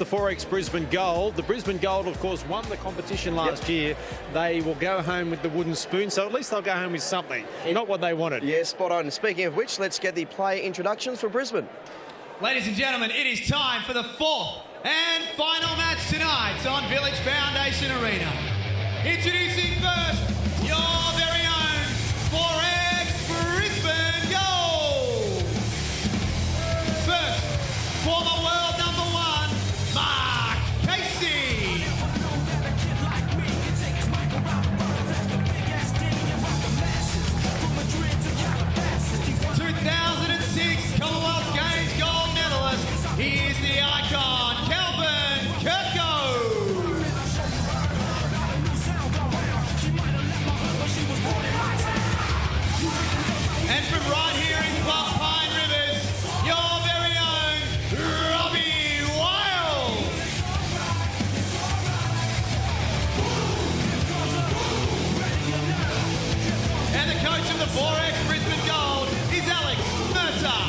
the 4X Brisbane Gold. The Brisbane Gold, of course, won the competition last year. They will go home with the wooden spoon, so at least they'll go home with something, not what they wanted. Yeah, spot on. Speaking of which, let's get the player introductions for Brisbane. Ladies and gentlemen, it is time for the fourth and final match tonight on Village Foundation Arena. Introducing first, your very own 4X Brisbane Gold. First, former world #1, Mark Casey. 2006 Commonwealth Games gold medalist. He is the icon, Kelvin Kirko. And from right here in Pine Rivers, your very own Robbie Wild. And the coach of the 4X Brisbane Gold is Alex Mercer.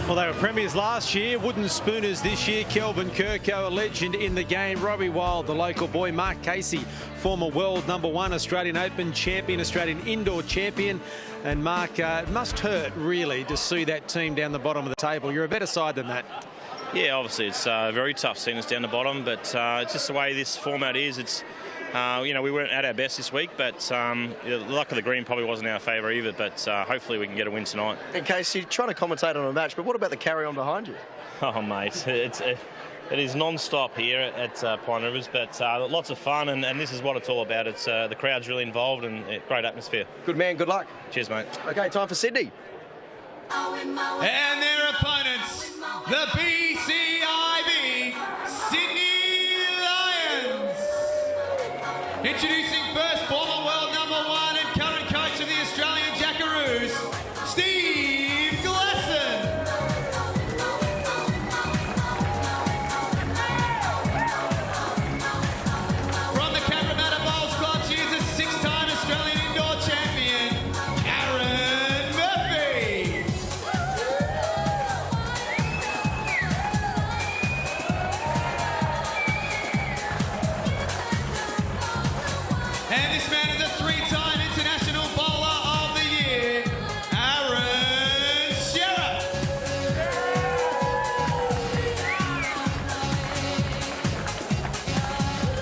Well, they were premiers last year, wooden spooners this year. Kelvin Kirko, a legend in the game. Robbie Wild, the local boy. Mark Casey, former world #1, Australian Open champion, Australian indoor champion. And Mark, it must hurt, really, to see that team down the bottom of the table. You're a better side than that. Yeah, obviously it's very tough seeing us down the bottom, but it's just the way this format is. It's you know, we weren't at our best this week, but the luck of the green probably wasn't in our favour either, but hopefully we can get a win tonight. In case you're trying to commentate on a match, but what about the carry-on behind you? Oh, mate, it is non-stop here at Pine Rivers, but lots of fun, and this is what it's all about. It's the crowd's really involved and great atmosphere. Good man, good luck. Cheers, mate. Okay, time for Sydney. And their opponents, the BCIB Sydney Lions. Introducing first, former world #1 and current coach of the Australian Jackaroos, Steve Glasson. From the Cabramatta Bowls Club, she is a 6-time Australian indoor champion, Karen Murphy. And this man is a 3-time international bowler of the year, Aaron Shearer.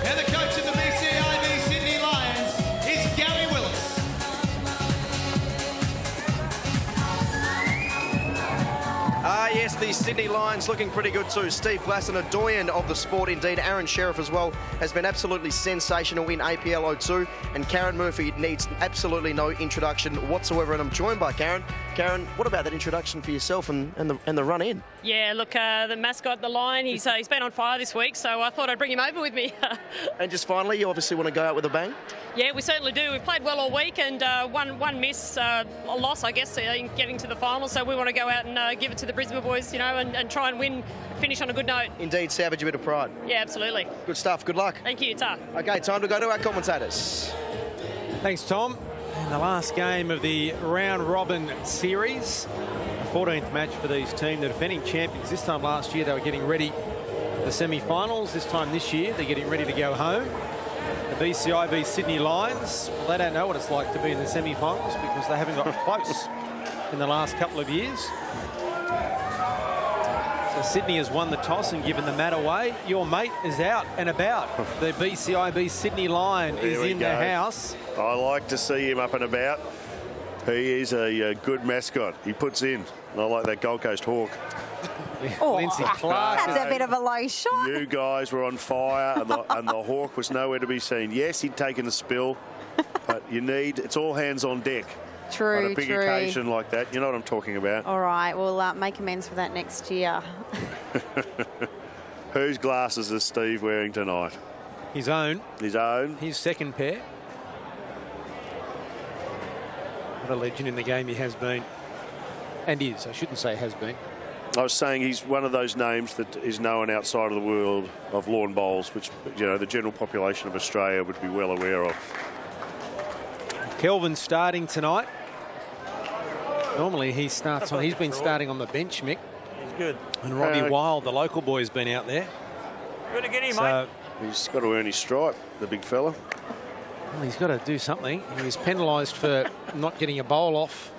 And the coach of the BCIB Sydney Lions is Gary Willis. Yes, the Sydney Lions looking pretty good too. Steve Glasson, a doyen of the sport indeed. Aaron Sheriff as well has been absolutely sensational in APL 02. And Karen Murphy needs absolutely no introduction whatsoever. And I'm joined by Karen. Karen, what about that introduction for yourself and the run in? Yeah, look, the mascot, the Lion, he's been on fire this week, so I thought I'd bring him over with me. And just finally, you obviously want to go out with a bang? Yeah, we certainly do. We've played well all week, and one miss, a loss, I guess, in getting to the final. So we want to go out and give it to the Brisbane boys, you know, and try and win, finish on a good note. Indeed, salvage a bit of pride. Yeah, absolutely. Good stuff. Good luck. Thank you, Ta. Okay, time to go to our commentators. Thanks, Tom. And the last game of the round-robin series, the 14th match for these teams. The defending champions. This time last year, they were getting ready for the semi-finals. This time this year, they're getting ready to go home. The BCIB Sydney Lions, well, they don't know what it's like to be in the semi-finals because they haven't got close in the last couple of years. So Sydney has won the toss and given the mat away. Your mate is out and about. The BCIB Sydney Lion is in the house. I like to see him up and about. He is a good mascot. He puts in. I like that Gold Coast Hawk. Oh, Lindsay Clark. that's a bit of a low shot. You guys were on fire, and the Hawk was nowhere to be seen. Yes, he'd taken a spill, but it's all hands on deck. True, on a big true. occasion like that. You know what I'm talking about. All right, we'll make amends for that next year. Whose glasses is Steve wearing tonight? His own. His own. His second pair. What a legend in the game he has been. And is. I shouldn't say has been. I was saying he's one of those names that is known outside of the world of lawn bowls, which, you know, the general population of Australia would be well aware of. Kelvin starting tonight. Normally he starts on. He's been starting on the bench, Mick. He's good. And Robbie Wild, the local boy, has been out there. Good to get him, So mate. He's got to earn his stripe, the big fella. well, he's got to do something. He was penalised for not getting a bowl off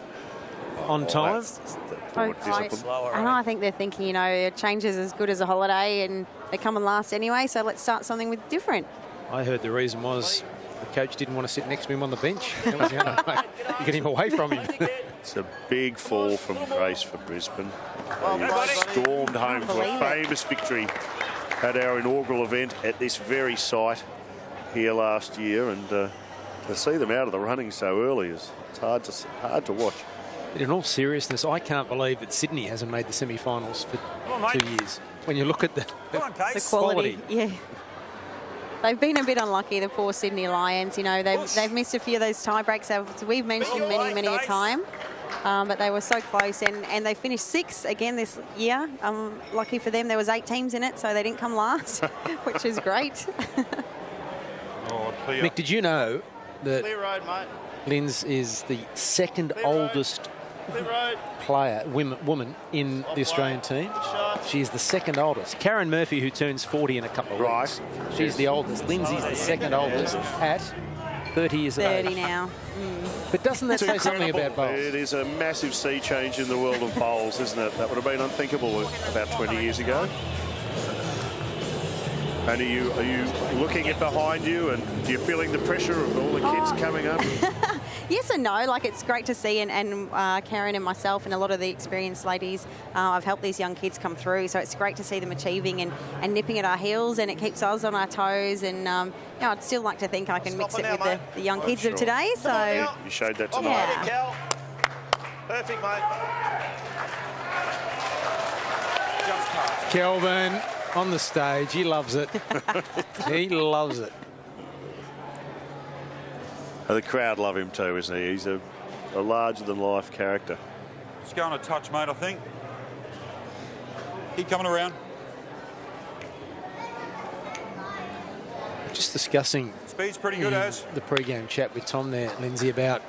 on time. And I think they're thinking, you know, a change is as good as a holiday, and they're coming last anyway, so let's start something with different. I heard the reason was the coach didn't want to sit next to him on the bench. That was the only way to get him away from him. It's a big fall from grace for Brisbane. They stormed home for a famous victory at our inaugural event at this very site here last year, and to see them out of the running so early is hard to watch. But in all seriousness, I can't believe that Sydney hasn't made the semi-finals for 2 years. When you look at the Quality. Yeah. They've been a bit unlucky, the poor Sydney Lions. You know, they've missed a few of those tie breaks, as we've mentioned many a time. But they were so close, and they finished 6th again this year. Lucky for them, there was 8 teams in it, so they didn't come last, which is great. Mick, did you know that Clear road, mate. Linz is the second oldest woman in the Australian team? She's the second oldest. Karen Murphy, who turns 40 in a couple of weeks. She's the oldest. Lindsay's the second oldest at 30 years of age. 30 now. But doesn't that say something about bowls? It is a massive sea change in the world of bowls, isn't it? That would have been unthinkable about 20 years ago. And are you looking at behind you, and are you feeling the pressure of all the kids coming up? Yes and no. Like, it's great to see, and Karen and myself and a lot of the experienced ladies, I've helped these young kids come through. So it's great to see them achieving and nipping at our heels, and it keeps us on our toes. And you know, I'd still like to think I can mix it with the young kids of today. So You showed that tonight. yeah. Perfect, mate. Kelvin on the stage. He loves it. He loves it. The crowd love him too, isn't he? He's a larger-than-life character. Just going a touch, mate, I think. Keep coming around. Just discussing Speed's pretty good, as. the pre-game chat with Tom there, Lindsay, about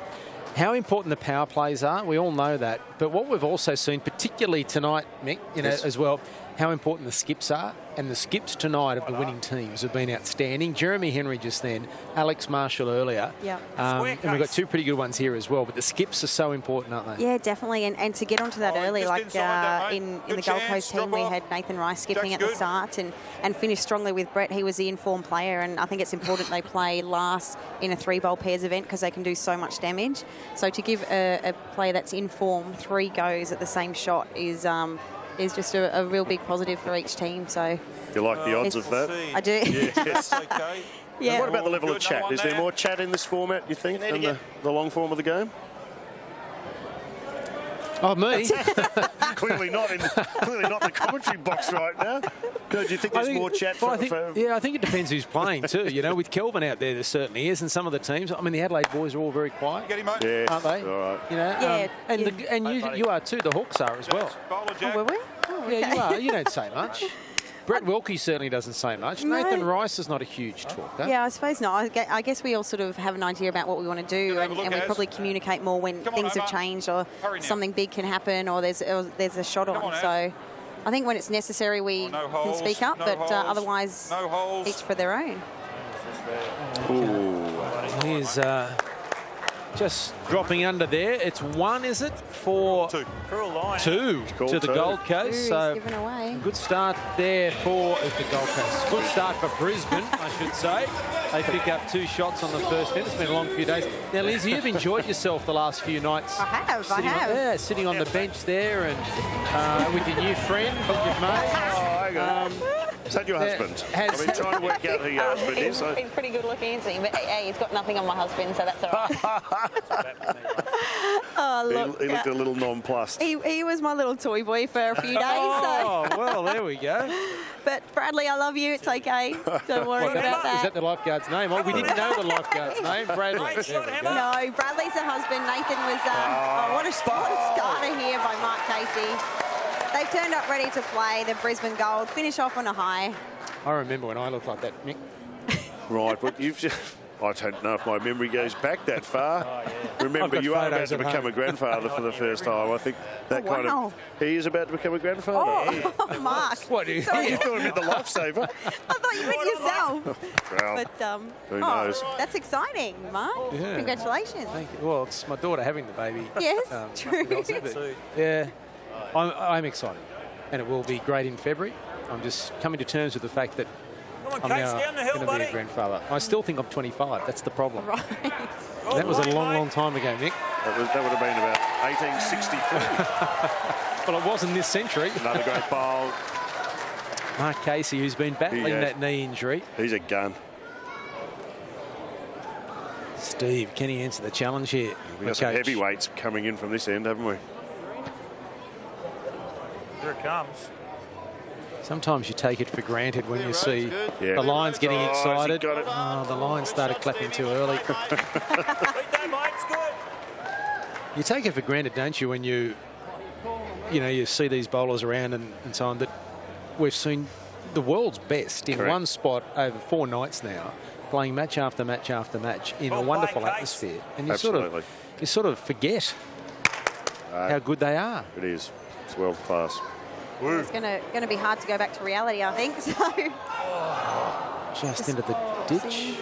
how important the power plays are. We all know that. But what we've also seen, particularly tonight, Mick, you know, as well, how important the skips are. And the skips tonight of the winning teams have been outstanding. Jeremy Henry just then, Alex Marshall earlier. Yeah. And we've got 2 pretty good ones here as well. But the skips are so important, aren't they? Yeah, definitely. And to get onto that early, like in the Gold Coast team, we had Nathan Rice skipping at the start and finished strongly with Brett. He was the informed player, and I think it's important they play last in a 3-bowl pairs event because they can do so much damage. So to give a player that's in form 3 goes at the same shot is just a real big positive for each team. So You like the odds of that? I do. Yes. Okay. Yeah. And what about the level of Good, chat? no one Is there there. more chat in this format, you think, than the long form of the game? Oh, me? Clearly not in the commentary box right now. No, do you think there's more chat well, for yeah, I think it depends who's playing too. You know, with Kelvin out there certainly is, and some of the teams. I mean, the Adelaide boys are all very quiet, Get him, mate. Yes, aren't they? all right. You know, Yeah, and you are too. The Hawks are as well. Bowler, Jack. Were we? Oh, okay. Yeah, you are. You don't say much. Brett Wilkie certainly doesn't say much. No. Nathan Rice is not a huge talker. Yeah, I suppose not. I guess we all sort of have an idea about what we want to do, have a and look, we Az. probably communicate more when Come on, things have Omar. changed or Hurry now. something big can happen or there's a shot Come on. on, Az. So I think when it's necessary, we No can holes, speak up, no but holes, otherwise, no holes. each for their own. He's just dropping under there. It's 1, is it? For 2. Cruel line. 2 to the 2. Gold Coast. Ooh, So he's given away. good start there for the Gold Coast. Good start for Brisbane, I should say. They pick up 2 shots on the first hit. It's been a long few days. Now, Lizzie, you've enjoyed yourself the last few nights. I have. Yeah, sitting on the bench there and with your new friend that you've made. Hang on. Is that your husband? I've been trying to work out who your husband is. So. He's pretty good looking, isn't he? But hey, he's got nothing on my husband, so that's all right. Oh, look. He looked a little nonplussed. He was my little toy boy for a few days. Oh, well, there we go. But Bradley, I love you. It's okay. Don't worry about Is that. that the lifeguard's name? Oh, we didn't know the lifeguard's name. Bradley. There we go. No, Bradley's the husband. Nathan was. What a starter here by Mark Casey. They've turned up ready to play the Brisbane Gold. Finish off on a high. I remember when I looked like that, Mick. Right, but I don't know if my memory goes back that far. Remember, you are about to become a grandfather for the first time. I think that kind of... He is about to become a grandfather. Oh, Mark. What are you doing with the lifesaver? I thought you meant yourself. Well, But, who knows? That's exciting, Mark. Yeah. Congratulations. Thank you. Well, it's my daughter having the baby. Yes, true. But, yeah, I'm excited. And it will be great in February. I'm just coming to terms with the fact that I'm now going to be a grandfather. I still think I'm 25. That's the problem. Right. That was a long, long time ago, Nick. That would have been about 1863. Well, it wasn't this century. Another great bowl. Mark Casey, who's been battling that knee injury. He's a gun. Steve, can he answer the challenge here? We've got some heavyweights coming in from this end, haven't we? Here it comes. Sometimes you take it for granted when you see the Lions getting excited. Oh, the Lions started clapping too early. You take it for granted, don't you, when you see these bowlers around and so on, that we've seen the world's best in one spot over 4 nights now, playing match after match after match in a wonderful atmosphere. And you sort of forget how good they are. It is. It's world class. It's going to be hard to go back to reality, I think. So just into the ditch.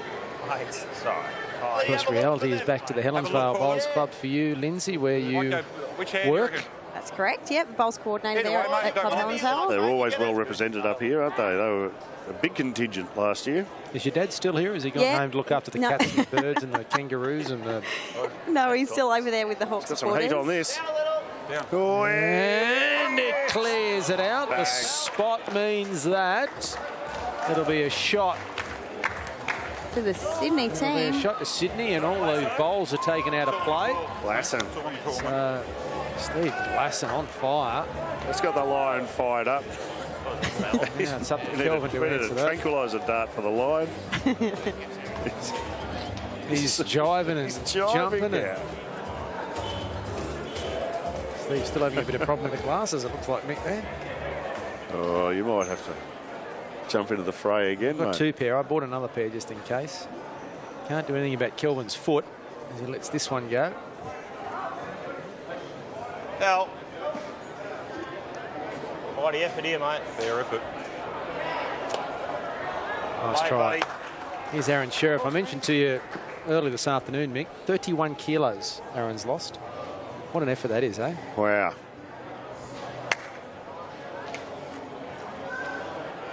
Mate, sorry. Of course, reality is back to the Helensvale Bowls Club for you, Lindsay, where you work. That's correct. Yep, bowls coordinator there at Club Helensvale. They're always well represented up here, aren't they? They were a big contingent last year. Is your dad still here? Has he gone home to look after the cats and the birds and the kangaroos and the... No, he's still over there with the Hawks supporters. Got some heat on this. Yeah. And it clears it out. The spot means that it'll be a shot to the Sydney team. It'll be a shot to Sydney, and all those bowls are taken out of play. Glasson. So, Steve Glasson on fire. Let's got the Lion fired up. Now it's up to Kelvin to answer that. Tranquiliser dart for the Lion. He's jiving and jumping. Yeah. Steve's still having a bit of problem with the glasses, it looks like, Mick, there. Oh, you might have to jump into the fray again, I've got mate. 2 pair. I bought another pair just in case. Can't do anything about Kelvin's foot as he lets this one go. Al. Mighty effort here, mate. Fair effort. Nice try. Here's Aaron Sheriff. I mentioned to you early this afternoon, Mick, 31 kilos Aaron's lost. What an effort that is, eh? Wow.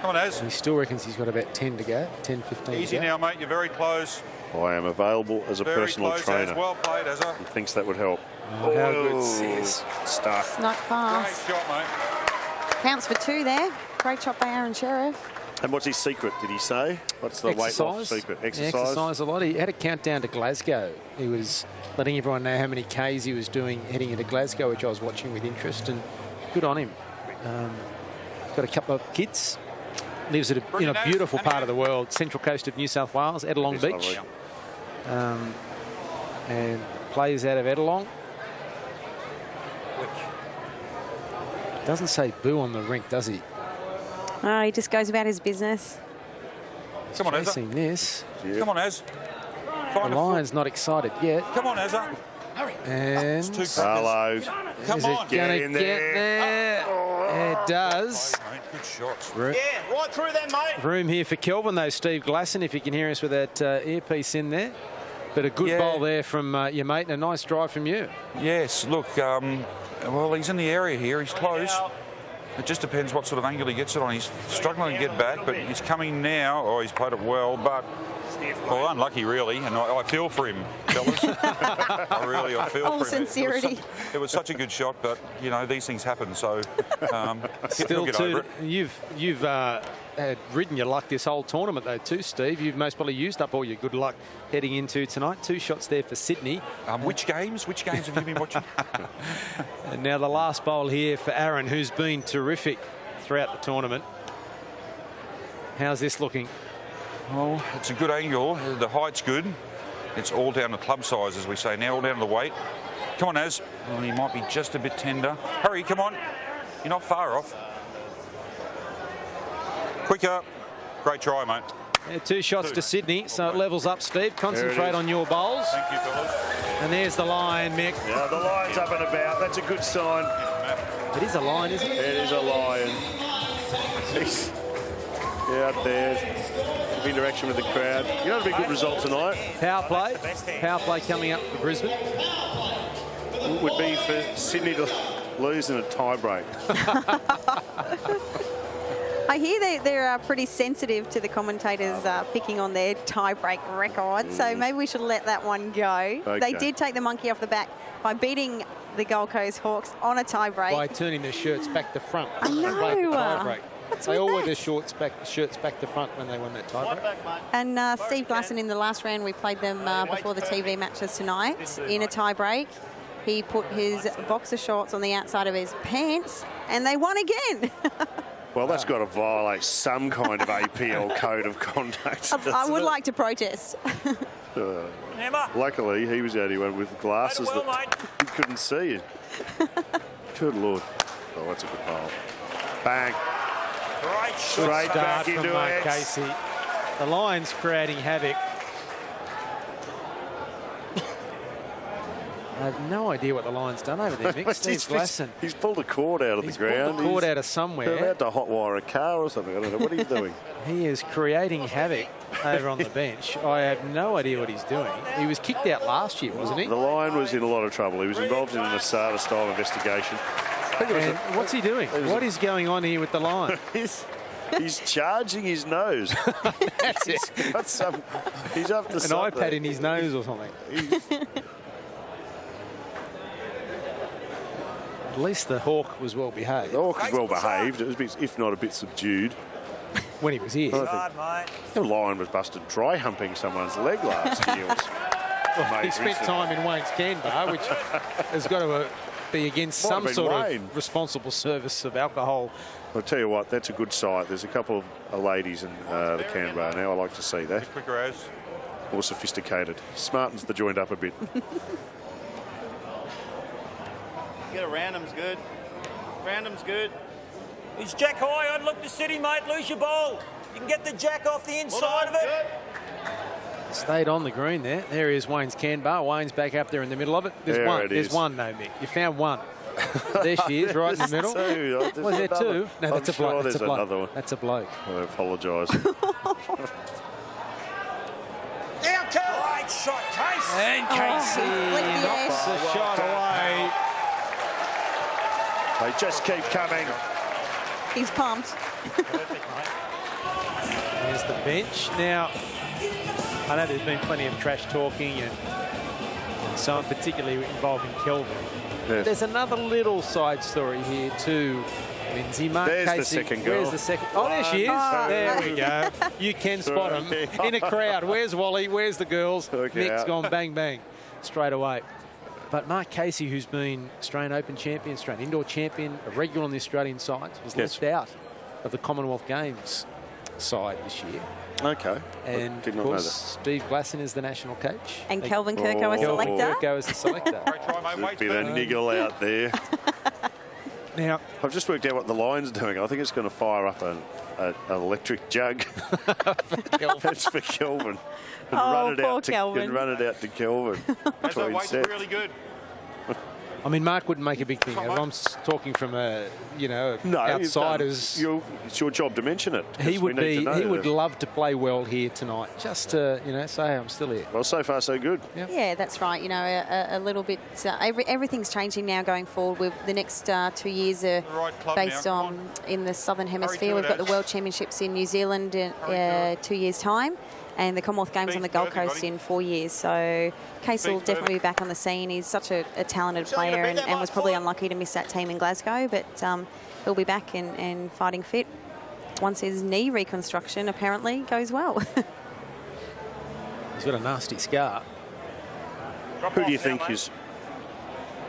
Come on, Az. He still reckons he's got about 10 to go, 10, 15 Easy to go. now, mate. You're very close. I am available as a personal trainer. Az. Well played, Az. He thinks that would help. Oh, how good is stuff. Snuck pass. Great shot, mate. Counts for 2 there. Great shot by Aaron Sheriff. And what's his secret, did he say? What's the weight loss secret? Exercise? Exercise a lot. He had a countdown to Glasgow. He was letting everyone know how many Ks he was doing heading into Glasgow, which I was watching with interest, and good on him. Got a couple of kids. Lives at a beautiful part of the world, central coast of New South Wales, Ettalong Beach. And plays out of Ettalong. Doesn't say boo on the rink, does he? Oh, he just goes about his business. Come on, Az. Chasing this. Yeah. Come on, Az. The Lion's not excited yet. Come on, Az. Hurry. And hello. Come on. Get there. It does. Good shots. Yeah, right through there, mate. Room here for Kelvin, though, Steve Glasson, if you can hear us with that earpiece in there. But a good bowl there from your mate and a nice drive from you. Yes, look, well, he's in the area here. He's close. It just depends what sort of angle he gets it on. He's struggling to get back, but he's coming now. Oh, he's played it well, but, well, unlucky, really. And I feel for him, fellas. I feel All for him. sincerity. It was such a good shot, but, you know, these things happen. So, Still, get over it. You've had ridden your luck this whole tournament, though, too, Steve. You've most probably used up all your good luck heading into tonight. 2 shots there for Sydney. Which games? Which games have you been watching? And now the last bowl here for Aaron, who's been terrific throughout the tournament. How's this looking? Well, it's a good angle. The height's good. It's all down to club size, as we say now, all down to the weight. Come on, Az. Well, he might be just a bit tender. Hurry, come on. You're not far off. Quicker. Great try, mate. Yeah, 2 shots to Sydney, so it levels up, Steve. Concentrate on your bowls. Thank you, fellas. And there's the line, Mick. Yeah, the line's up and about. That's a good sign. It is a line, isn't it? It is a lion. He's out there. Interaction with the crowd. You know, it'll be a good result tonight. Power play coming up for Brisbane. Would be for Sydney to lose in a tie break. I hear they're pretty sensitive to the commentators picking on their tie-break record, so maybe we should let that one go. Okay. They did take the monkey off the back by beating the Gold Coast Hawks on a tie-break. By turning their shirts back to front. I know. They all wear their shirts back to front when they won that tie-break. And Steve Glasson, in the last round, we played them before the TV matches tonight in a tie-break. He put his boxer shorts on the outside of his pants, and they won again. Well, that's got to violate some kind of APL code of conduct. I would like to protest. Luckily, he was out here with glasses that he couldn't see it. Good Lord. Oh, that's a good bowl. Bang. Straight back into it. Casey. The Lions creating havoc. I have no idea what the Lions done over there, Mick. Steve Glasson. He's pulled a cord out of the ground. Pulled a cord out of somewhere. They're about to hotwire a car or something. I don't know. What are you doing? He is creating havoc over on the bench. I have no idea what he's doing. He was kicked out last year, wasn't he? The Lion was in a lot of trouble. He was involved in an ASADA-style investigation. And what's he doing? What is going on here with the Lion? He's charging his nose. That's it. He's got some. He's up to an something. iPad in his nose or something. At least the Hawk was well behaved. The Hawk was well behaved. It was, if not a bit subdued. When he was here. The Lion was busted dry humping someone's leg last year. Well, he spent time in Wayne's can bar, which has got to be against some sort of responsible service of alcohol. I'll tell you what, that's a good sight. There's a couple of ladies in the can bar now. I like to see that. Quicker as. More sophisticated. Smartens the joint up a bit. Get a random's good. Random's good. It's jack high. I'd look to City, mate. Lose your ball. You can get the jack off the inside of it. Good. Stayed on the green there. There is Wayne's can bar. Wayne's back up there in the middle of it. There's one. There's one, no, Mick. You found one. There she is, right in the middle. Was there two? No, that's a bloke. That's a bloke. Another one. That's a bloke. I apologise. Now, great shot, Case. And Casey knocks the shot away. They just keep coming. He's pumped. There's the bench. Now, I know there's been plenty of trash talking and so on, particularly involving Kelvin. Yes. There's another little side story here too, Lindsay. Mark There's Casey, the second girl. Where's the second? Oh, there she is. There we go. You can spot him in a crowd. Where's Wally? Where's the girls? Nick's gone bang, bang, straight away. But Mark Casey, who's been Australian Open champion, Australian indoor champion, a regular on the Australian side, was left out of the Commonwealth Games side this year. Okay. And of course, Steve Glasson is the national coach. And Kelvin Kirko as selector. Kirko as the selector. A bit of niggle out there. Now, I've just worked out what the Lion's doing. I think it's going to fire up an electric jug. That's for Kelvin. And run it out to Kelvin. That's a weight really good. I mean, Mark wouldn't make a big thing. I'm talking from a, outsiders. It's your job to mention it. He would love to play well here tonight, just to, say, hey, I'm still here. Well, so far so good. Yep. Yeah, that's right. A little bit. Everything's changing now going forward. With the next 2 years are based on in the Southern Hemisphere. We've got the World Championships in New Zealand in 2 years' time, and the Commonwealth Games on the Gold Coast in 4 years. So Case will definitely be back on the scene. He's such a talented player and was probably unlucky to miss that team in Glasgow, but he'll be back and fighting fit once his knee reconstruction apparently goes well. He's got a nasty scar. Who do you think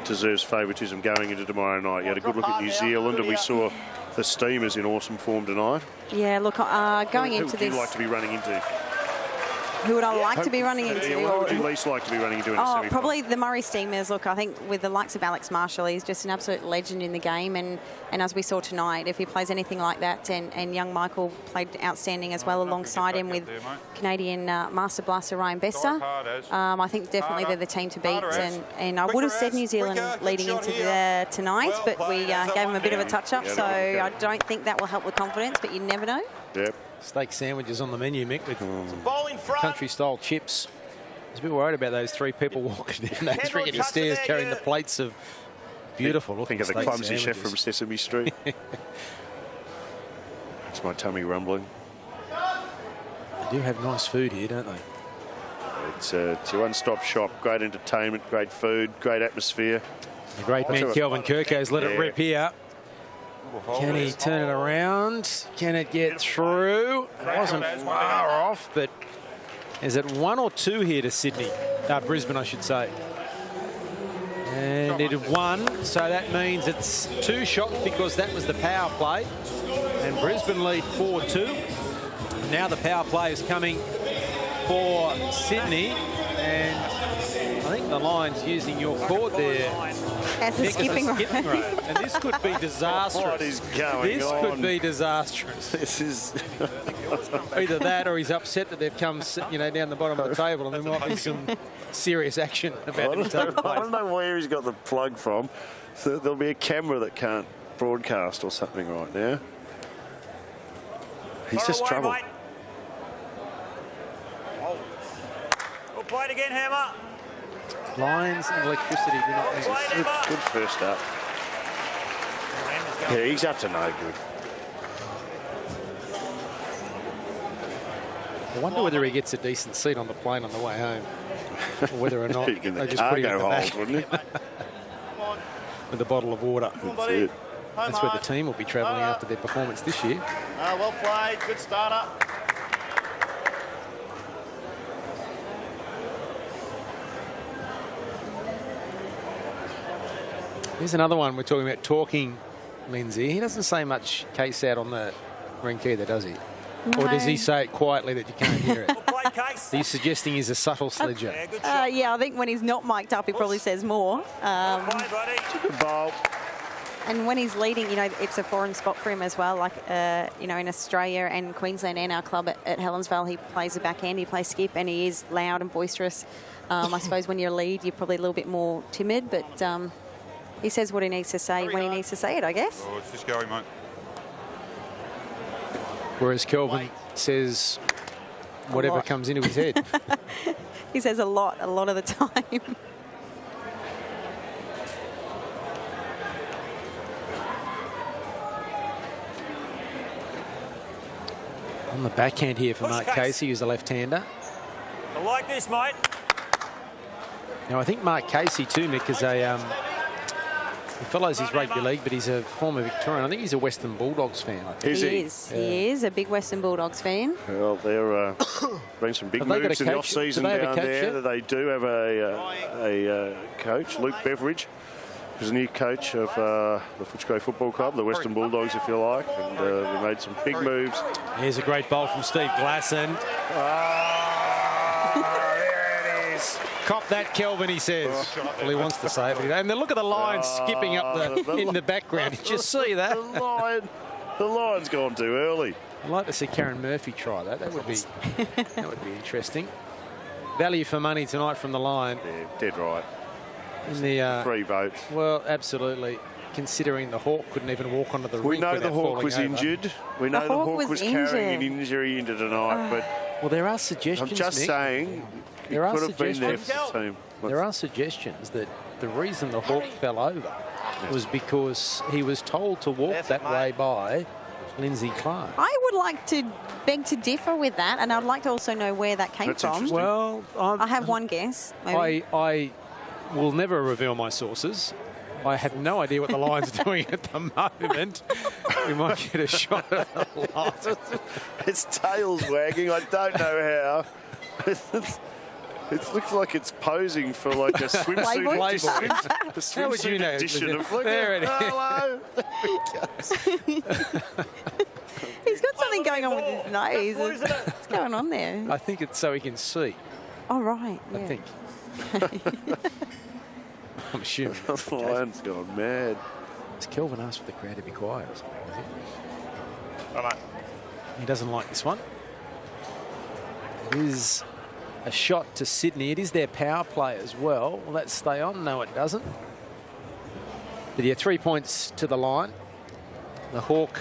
deserves favouritism going into tomorrow night? You had a good look at New Zealand and we saw the Steamers in awesome form tonight. Yeah, look, going into this... Who would you like to be running into? Who would I like to be running into? Who would you least like to be running into in a semi-final? Probably the Murray Steamers. Look, I think with the likes of Alex Marshall, he's just an absolute legend in the game. And as we saw tonight, if he plays anything like that, and young Michael played outstanding as well alongside him with Canadian Master Blaster Ryan Bester, I think definitely they're the team to beat. And I would have said New Zealand leading into tonight, but we gave them a bit of a touch-up, so I don't think that will help with confidence, but you never know. Yep. Steak sandwiches on the menu, Mick, with country-style chips. I was a bit worried about those three people walking down those rickety stairs carrying the plates of beautiful looking Think of the clumsy sandwiches. chef from Sesame Street. It's my tummy rumbling. They do have nice food here, don't they? It's your one-stop shop. Great entertainment, great food, great atmosphere. The great man Kelvin Kirko's let it rip here. Can he turn it around? Can it get through? It wasn't far off, but is it 1 or 2 here to Sydney? Brisbane, I should say. And it won, so that means it's 2 shots because that was the power play. And Brisbane lead 4-2. Now the power play is coming for Sydney. And I think the Lions using your cord there. As a skipping rope. And this could be disastrous. What is going on? This could be disastrous. This is either that or he's upset that they've come, down the bottom of the table, and there might be some serious action about it. I don't know where he's got the plug from. So there'll be a camera that can't broadcast or something right now. He's just trouble. We'll play it again, Hammer. Lions and electricity do not exist. Good first up. Yeah, he's up to no good. I wonder whether he gets a decent seat on the plane on the way home, or whether or not they just put him in the back wouldn't it? with a bottle of water. That's it. That's where the team will be travelling after their performance this year. Well played. Good starter. Here's another one we're talking about talking, Lindsay. He doesn't say much case out on the ring key there, does he? No. Or does he say it quietly that you can't hear it? Are you suggesting he's a subtle sledger? Yeah, I think when he's not mic'd up, he probably says more. Good ball. And when he's leading, it's a foreign spot for him as well. Like, in Australia and Queensland and our club at Helensvale, he plays the backhand, he plays skip, and he is loud and boisterous. I suppose when you're lead, you're probably a little bit more timid, but he says what he needs to say when he needs to say it, I guess. Oh, it's just going, mate. Whereas Kelvin says whatever comes into his head. He says a lot of the time. On the backhand here for Mark Casey, who's a left-hander. I like this, mate. Now, I think Mark Casey, too, Mick, is he follows his rugby league, but he's a former Victorian. I think he's a Western Bulldogs fan. He is a big Western Bulldogs fan. Well, there been some big moves in the off-season down there. They do have a coach, Luke Beveridge, who's a new coach of the Footscray Football Club, the Western Bulldogs, if you like. And they made some big moves. Here's a great bowl from Steve Glasson. There it is. Cop that, Kelvin, he says. Well, he wants to say it. And then look at the Lions skipping up in the background. Did you see that? The Lion's gone too early. I'd like to see Karen Murphy try that. That would be interesting. Value for money tonight from the Lion. Yeah, dead right. In the 3 votes. Well, absolutely. Considering the Hawk couldn't even walk onto the rink. We know the Hawk was injured. We know the Hawk was carrying an injury into tonight, but well, there are suggestions. I'm just saying. There are could have been there for the team. There are suggestions that the reason the Hawk fell over was because he was told to walk that way by Lindsay Clark. I would like to beg to differ with that, and I'd like to also know where that came from. Well, I have one guess. Maybe. I will never reveal my sources. I have no idea what the Lions are doing at the moment. We might get a shot at the Lions. Its tail's wagging. I don't know how. It looks like it's posing for like a swimsuit. How would you know? Edition of there it is. Hello. He's got Something going on with his nose. What's going on there? I think it's so he can see. Oh, right. Yeah. I think. I'm assuming. The lion's gone mad. Has Kelvin asked for the crowd to be quiet or something? Is he? All right. He doesn't like this one. It is a shot to Sydney. It is their power play as well. Will that stay on? No, it doesn't. But yeah, 3 points to the line. The Hawk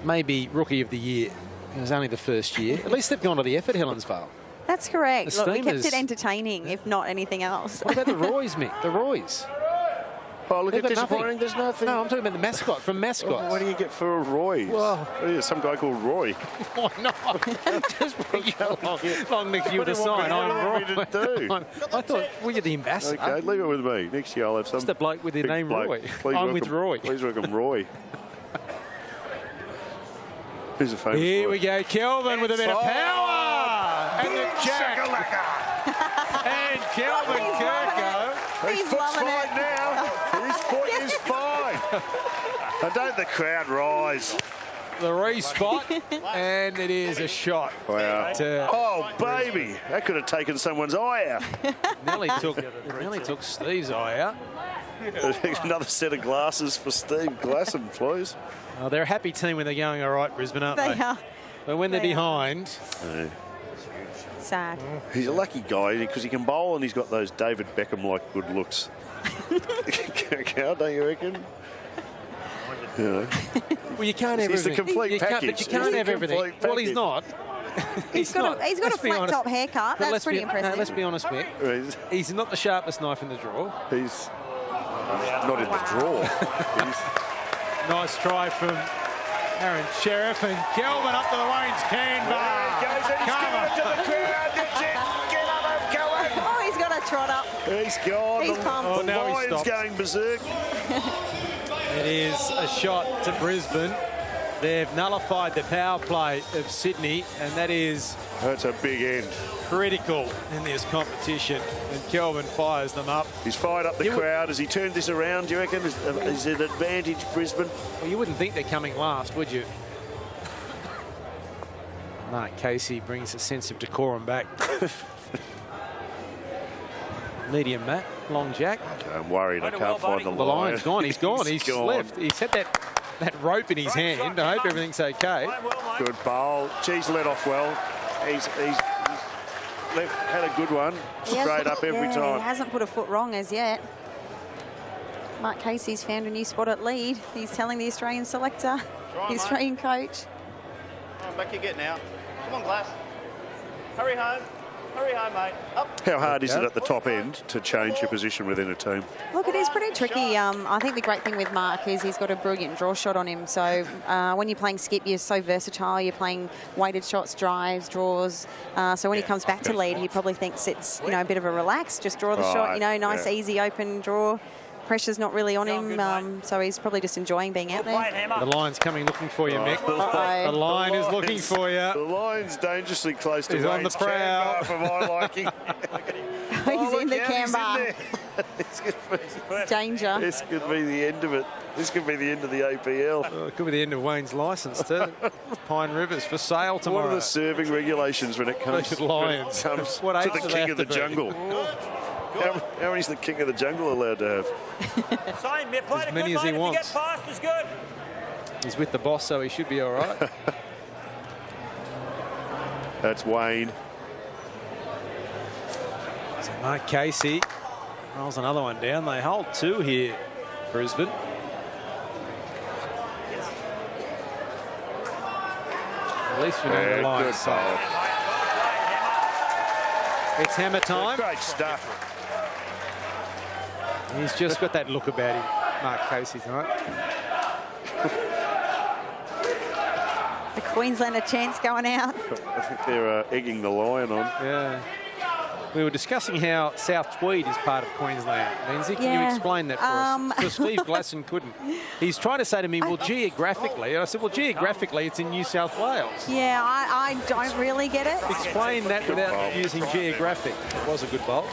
may be Rookie of the Year. It was only the first year. At least they've gone to the effort, Helensvale. That's correct. The Look, we kept Steamers- it entertaining, if not anything else. What about the Roys, Mick? The Roys. Oh, look They've at got nothing. disappointing. There's nothing. No, I'm talking about the mascot from Mascots. What do you get for a Roy? Well- Yeah, some guy called Roy. Why not? Just bring you along next year with a sign. I'm What do you Roy. want me to do? I thought, well, you're the ambassador. Okay, leave it with me. Next year I'll have some. Just a bloke with the big name bloke. Roy. Please I'm with welcome- Roy. Please welcome Roy. Who's a famous Here Roy? we go, Kelvin with a bit of power. And the jack. And Kelvin Kirko. His He's foot's loving fine it. now. His foot is fine. And don't the crowd rise. The re-spot. And it is a shot. Wow. To Oh, baby. That could have taken someone's eye out. nearly took Steve's eye out. Another set of glasses for Steve Glasson, please. Oh, they're a happy team when they're going all right, Brisbane, aren't they? They are. But when they're They are. behind, Sad. He's a lucky guy because he can bowl and he's got those David Beckham-like good looks. Don't you reckon? You know. well, you can't have He's the everything. complete You can't- package. But you He's can't the have everything. complete Well, he's package. not. He's got a Let's be flat honest. top haircut. But That's let's pretty be, impressive. let's be honest, Mick. He's not the sharpest knife in the drawer. He's not in the drawer. He's Nice try from Aaron Sheriff and Kelvin up to the Wayne's can bar. goes and he's Come given it to on. the crowd. That's it. Get up, Kelvin. Oh, he's got a trot up. He's gone. He's the pumped. Oh, the now he Lion's stops. going berserk. It is a shot to Brisbane. They've nullified the power play of Sydney, and that is That's a big end. critical in this competition. And Kelvin fires them up. He's fired up the You would- crowd. Has he turned this around, do you reckon? Is it advantage Brisbane? Well, you wouldn't think they're coming last, would you? Mark Casey brings a sense of decorum back. Medium Matt, long Jack. I'm worried. I can't find the The Lion. Lion's gone. He's gone. He's gone. left. He's had that rope in his hand. I hope everything's okay. Good bowl. He's let off well. He's left, had a good one. He Straight hasn't- up every yeah, time. He hasn't put a foot wrong as yet. Mark Casey's found a new spot at lead. He's telling the Australian selector, the Australian coach. All right, back you get now. Come on, Glass. Hurry home. Hurry home, mate. Up. How hard is it at the top end to change your position within a team? Look, it is pretty tricky. I think the great thing with Mark is he's got a brilliant draw shot on him. So when you're playing skip, you're so versatile. You're playing weighted shots, drives, draws. So when he comes back to lead, he probably thinks it's a bit of a relax. Just draw the shot. Nice, easy, open draw. Pressure's not really on him, so he's probably just enjoying being out there. The Lion's coming looking for you, Mick. The Lion is looking for you. The Lion's dangerously close to He's on the Wayne's prowl. can bar for my liking. He's in the Look out, can he's bar. in there. Danger. This could be the end of it. This could be the end of the APL. Oh, it could be the end of Wayne's licence too. Pine River's for sale What tomorrow. are the serving regulations when it comes, Those Lions. when it comes What to age the do they king have of the to be? jungle? How many's the king of the jungle allowed to have? Same, you played As a many good as he mate. If you get wants. past, is good. He's with the boss, so he should be all right. That's Wayne. So Mark Casey rolls another one down. They hold two here, Brisbane. At least we know the Yeah, good Lions side. bowl. It's hammer time. Great stuff. He's just got that look about him, Mark Casey tonight. The Queenslander chance going out. I think they're egging the Lion on. Yeah. We were discussing how South Tweed is part of Queensland. Lindsay, can you Yeah. explain that for us? Because Steve Glasson couldn't. He's trying to say to me, well, geographically. And I said, well, geographically, it's in New South Wales. Yeah, I don't really get it. Explain that without using geographic. It was a good bowl.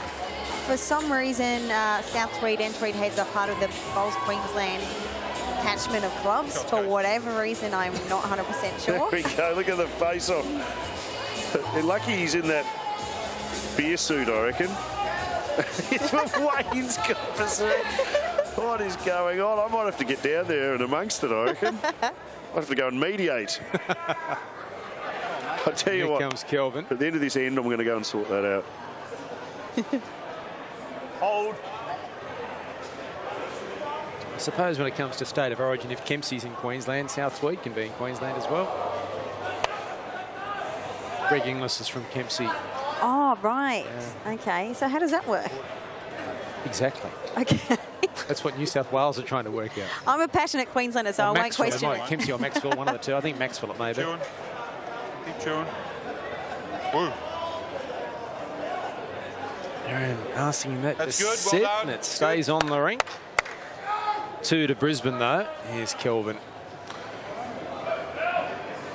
For some reason, South Tweed and Tweed Heads are part of the Bowls Queensland attachment of gloves for whatever reason. I'm not 100% sure. There we go. Look at the face-off. They're lucky he's in that beer suit, I reckon. It's what Wayne's got for suit. What is going on? I might have to get down there and amongst it, I reckon. I have to go and mediate. I tell you what. Here comes Kelvin. At the end of this end, I'm going to go and sort that out. Hold. I suppose when it comes to state of origin, if Kempsey's in Queensland, South Tweed can be in Queensland as well. Greg Inglis is from Kempsey. Oh, right. Okay. So how does that work? Exactly. Okay. That's what New South Wales are trying to work out. I'm a passionate Queenslander, so I won't question it. Kempsey or Maxwell, one of the two. I think Maxwell it may be. Keep chewing. Woo. Aaron asking that That's to good. sit, Well done. and it stays on the rink. 2 to Brisbane, though. Here's Kelvin.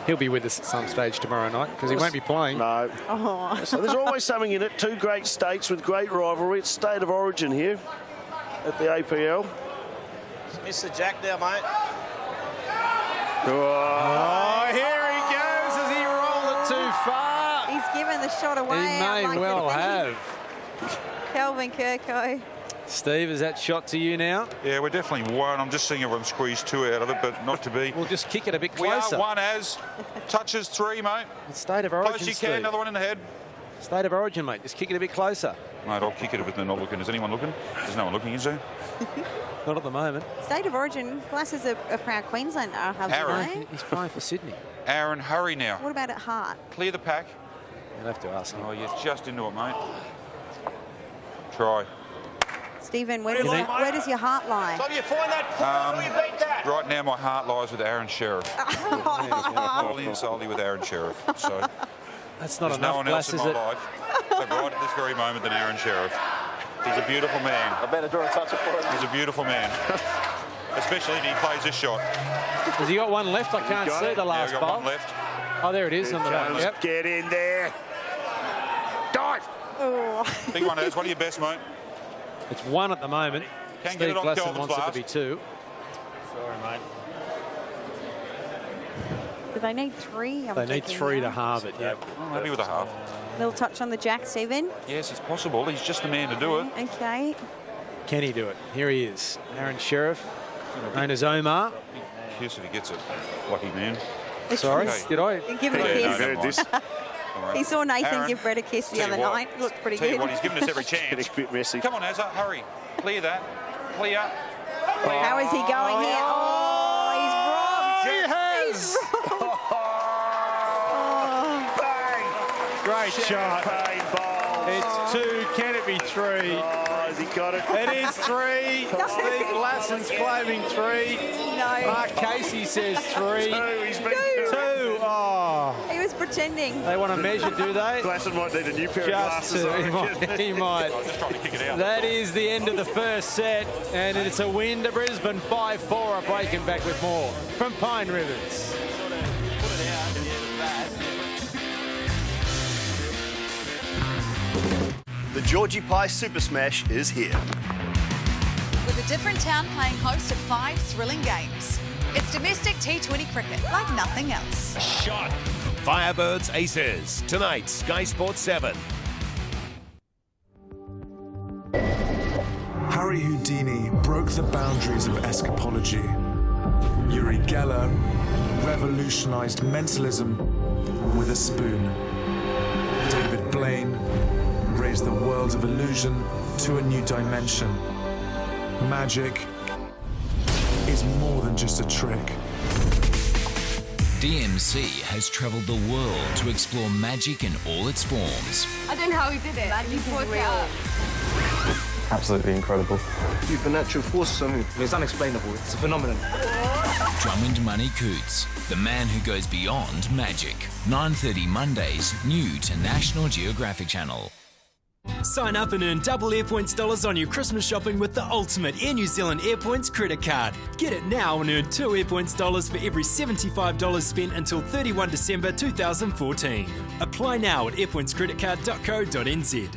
He'll be with us at some stage tomorrow night because he won't be playing. No. Oh. So there's always something in it. 2 great states with great rivalry. It's state of origin here at the APL. Mr. Jack there, mate. Oh, here he goes as he rolled it too far. He's given the shot away. He may well have. Kelvin Kirko. Steve, is that shot to you now? Yeah, we're definitely one. I'm just seeing everyone squeeze 2 out of it, but not to be. We'll just kick it a bit We closer. are 1 as. Touches 3, mate. It's state of origin, Close you Steve. can. Another one in the head. State of origin, mate. Just kick it a bit closer. Mate, I'll kick it if they're not looking. Is anyone looking? There's no one looking, is there? Not at the moment. State of origin. Glass is a proud Queenslander, I have to Aaron. say. He's playing for Sydney. Aaron, hurry now. What about at heart? Clear the pack. You'll have to ask him. Oh, you're just into it, mate. Try. Stephen, where does your heart lie? So you find that corner, you beat that. Right now, my heart lies with Aaron Sheriff. Wholly and solely with Aaron Sheriff. So That's not there's enough, no one Glass, else in is my it? life, but right at this very moment, than Aaron Sheriff. He's a beautiful man. I better draw a touch of for He's a beautiful man. Especially if he plays this shot. Has he got one left? I can't see it? the last Yeah, we've got bowl. one left. Oh, there it is on the back. Yep. Get in there. Dive. Oh. Big one, Az. One of your best, mate. It's 1 at the moment. Can't Steve get it on Glasson Kelvin's wants it to last. be 2. Sorry, mate. Do they need 3? They need 3 to halve it, yeah. I'm happy with a half. Little touch on the jack, Stephen. Yes, it's possible. He's just the man to do it. Okay. Can he do it? Here he is. Aaron Sheriff, known as Omar. Here's if he gets it. Lucky man. Sorry, Okay. did I? Give him a Yeah, kiss. no, never mind. this. All right. He saw Nathan Aaron, give Brett a kiss the tell you other what. night. Looked pretty Tell you good. what, he's given us every chance. Getting a bit messy. Come on, Azza, hurry. Clear that. Clear. How is he going here? Oh, he's robbed. He has! Great shot. It's 2. Can it be 3? Oh, has he got it? It is 3. Steve Glasson's claiming 3. No. Mark Casey says 3. 2. He's been 2. Oh. He was pretending. They want to measure, do they? Glasson might need a new pair of Just glasses. I 2. reckon. He might. I'm just trying to kick it out. That is the end of the first set, and it's a win to Brisbane. 5-4. A breaking back with more from Pine Rivers. The Georgie Pie Super Smash is here. With a different town playing host to 5 thrilling games. It's domestic T20 cricket like nothing else. Shot. Firebirds Aces. Tonight, Sky Sports 7. Harry Houdini broke the boundaries of escapology. Uri Geller revolutionized mentalism with a spoon. David Blaine raised the world of illusion to a new dimension. Magic is more than just a trick. DMC has travelled the world to explore magic in all its forms. I don't know how he did it. Magic is real. Absolutely incredible. Supernatural force or something. It's unexplainable. It's a phenomenon. Drummond Money Coots, the man who goes beyond magic. 9:30 Mondays, new to National Geographic Channel. Sign up and earn double Airpoints dollars on your Christmas shopping with the ultimate Air New Zealand Airpoints credit card. Get it now and earn 2 Airpoints dollars for every $75 spent until 31 December 2014. Apply now at airpointscreditcard.co.nz.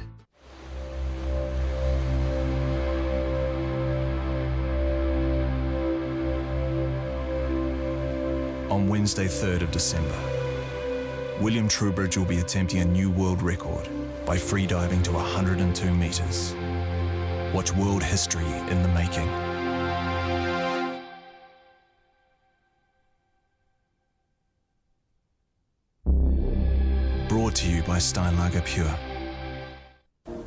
On Wednesday, 3rd of December, William Trowbridge will be attempting a new world record by freediving to 102 metres. Watch world history in the making. Brought to you by Steinlager Pure.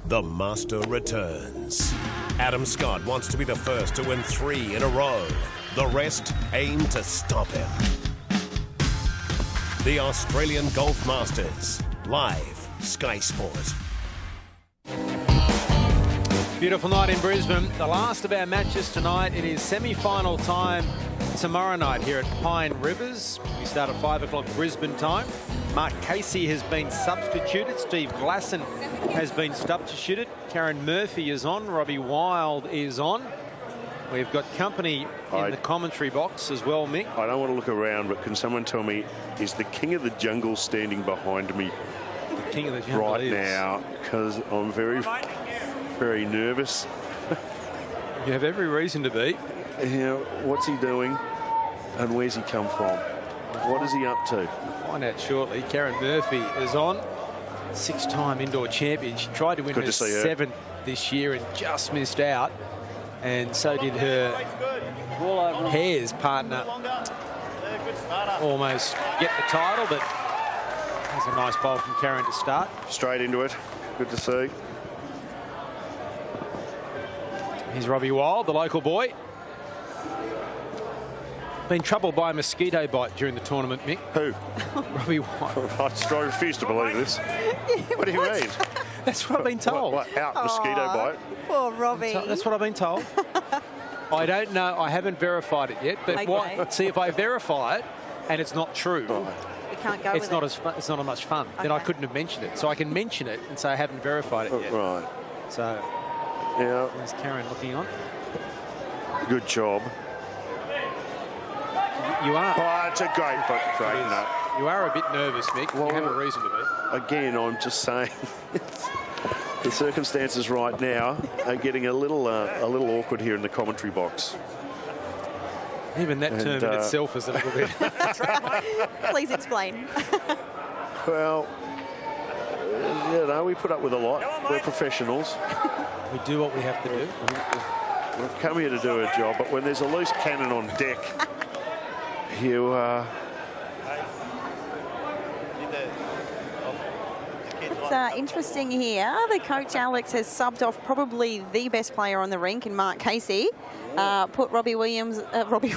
The Master returns. Adam Scott wants to be the first to win 3 in a row. The rest aim to stop him. The Australian Golf Masters. Live, Sky Sport. Beautiful night in Brisbane. The last of our matches tonight. It is semi-final time tomorrow night here at Pine Rivers. We start at 5 o'clock Brisbane time. Mark Casey has been substituted. Steve Glasson has been substituted. Karen Murphy is on. Robbie Wild is on. We've got company in the commentary box as well, Mick. I don't want to look around, but can someone tell me, is the King of the Jungle standing behind me the King of the Jungle right is. now? Because I'm very, very nervous. You have every reason to be. You know, what's he doing and where's he come from? What is he up to? We'll find out shortly. Karen Murphy is on. 6-time indoor champion. She tried to win her 7th this year and just missed out. And so did her pairs partner. Almost get the title, but there's a nice bowl from Karen to start. Straight into it. Good to see. Here's Robbie Wild, the local boy. Been troubled by a mosquito bite during the tournament, Mick. Who? Robbie Wild. I refuse to believe this. What do you mean? That's what I've been told. What, mosquito bite? Poor Robbie. That's what I've been told. I don't know. I haven't verified it yet. But Okay. see, if I verify it and it's not true, You can't go it's with not it. as fun, it's not as much fun. Then I Okay. couldn't have mentioned it. So I can mention it and say I haven't verified it yet. Right. So Yeah. there's Karen looking on. Good job. You are. Oh, it's a great nut. You are a bit nervous, Mick. You have a reason to be. Again, I'm just saying, the circumstances right now are getting a little awkward here in the commentary box. Even that term in itself is a little bit. Please explain. Well, you know, we put up with a lot. We're professionals. We do what we have to do. We've come here to do a job, but when there's a loose cannon on deck, you It's interesting here. The coach, Alex, has subbed off probably the best player on the rink in Mark Casey. Put Robbie Williams. that'd be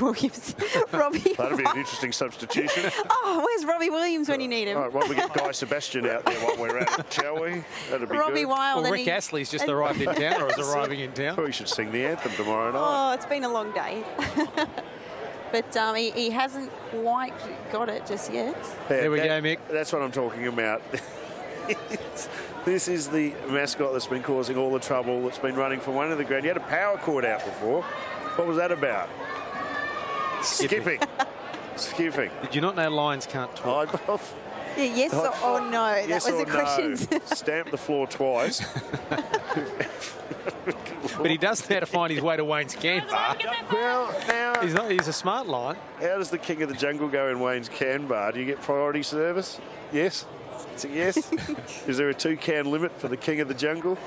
an interesting substitution. Oh, where's Robbie Williams when you need him? All right, well, we get Guy Sebastian out there while we're at it, shall we? That'd be Robbie good. Wild. Well, Rick Astley's just arrived in town, or is arriving in town. We should sing the anthem tomorrow night. Oh, it's been a long day. But he hasn't quite got it just yet. There we go, Mick. That's what I'm talking about. This is the mascot that's been causing all the trouble, that's been running from one to the ground. You had a power cord out before. What was that about? Skipping. Skipping. Did you not know lions can't talk? Yeah, yes or no? Yes that was or the question. no. Stamp the floor twice. But he does know how to find his way to Wayne's can bar. Well, now... He's a smart lion. How does the King of the Jungle go in Wayne's can bar? Do you get priority service? Yes? It's a yes? Is there a 2-can limit for the King of the Jungle?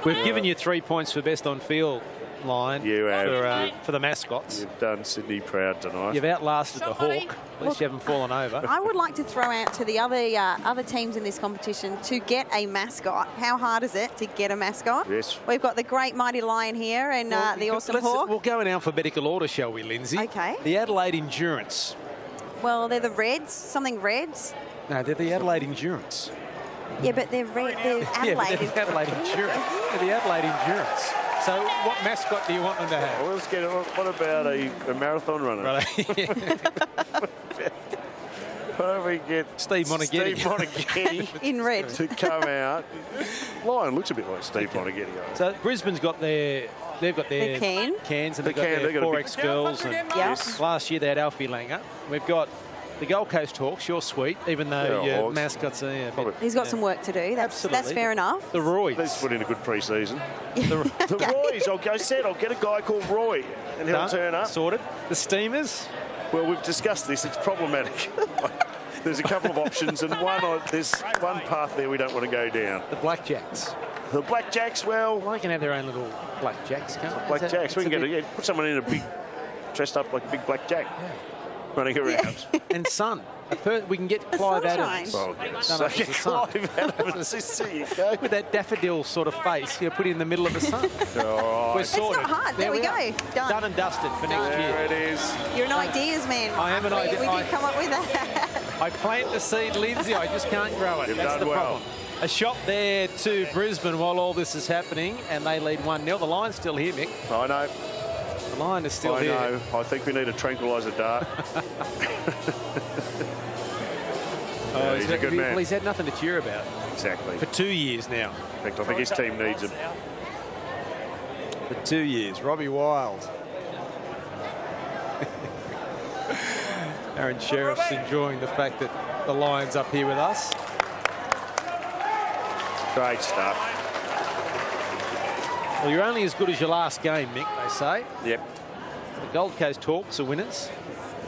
We've given you 3 points for best on field, Lion. You have. For the mascots. You've done Sydney proud tonight. You've outlasted the Hawk. At least you haven't fallen over. I would like to throw out to the other teams in this competition to get a mascot. How hard is it to get a mascot? Yes. We've got the great mighty lion here and the awesome Hawk. We'll go in alphabetical order, shall we, Lindsay? Okay. The Adelaide Endurance. Well, they're the Reds, something Reds. No, they're the Adelaide Endurance. Yeah, but they're red. They're Adelaide. Yeah, but they're the Adelaide Endurance. They're the Adelaide Endurance. So what mascot do you want them to have? Well, let's get. What about a marathon runner? Why don't we get Steve Monaghetti in red to come out? Lion looks a bit like Steve Monaghetti. So Brisbane's got they've got their cans and they've got their 4X girls. And yes. last year they had Alfie Langer. We've got the Gold Coast Hawks, you're sweet, even though your mascots are a bit... He's got some work to do. That's fair enough. The Roys. Let's put in a good pre-season. the Roys. I'll get a guy called Roy, and he'll turn up. Sorted. The Steamers. Well, we've discussed this. It's problematic. There's a couple of options, and there's one path there we don't want to go down. The Blackjacks. The Blackjacks, well... They can have their own little Blackjacks, can't they? Blackjacks. We can put someone in a big, dressed up like a big Blackjack, running around. And Sun. We can get Clive Adams. Oh, Clive Adams. There you go. With that daffodil sort of face, put it in the middle of the sun. We're sorted. It's not hard. There we go. Done and dusted for next year. There it is. You're an ideas man. I am an idea. We did come up with that. I plant the seed, Lindsay. I just can't grow it. You've That's done the well. problem. A shot there to Brisbane while all this is happening, and they lead 1-0. The line's still here, Mick. I know. The line is still here. I know. I think we need a tranquiliser dart. He's a good man. Well, he's had nothing to cheer about. Exactly. For 2 years now. In fact, I think his team needs him. For 2 years. Robbie Wild. Aaron Sheriff's enjoying the fact that the Lions up here with us. Great stuff. Well, you're only as good as your last game, Mick, they say. Yep. The Gold Coast Hawks are winners.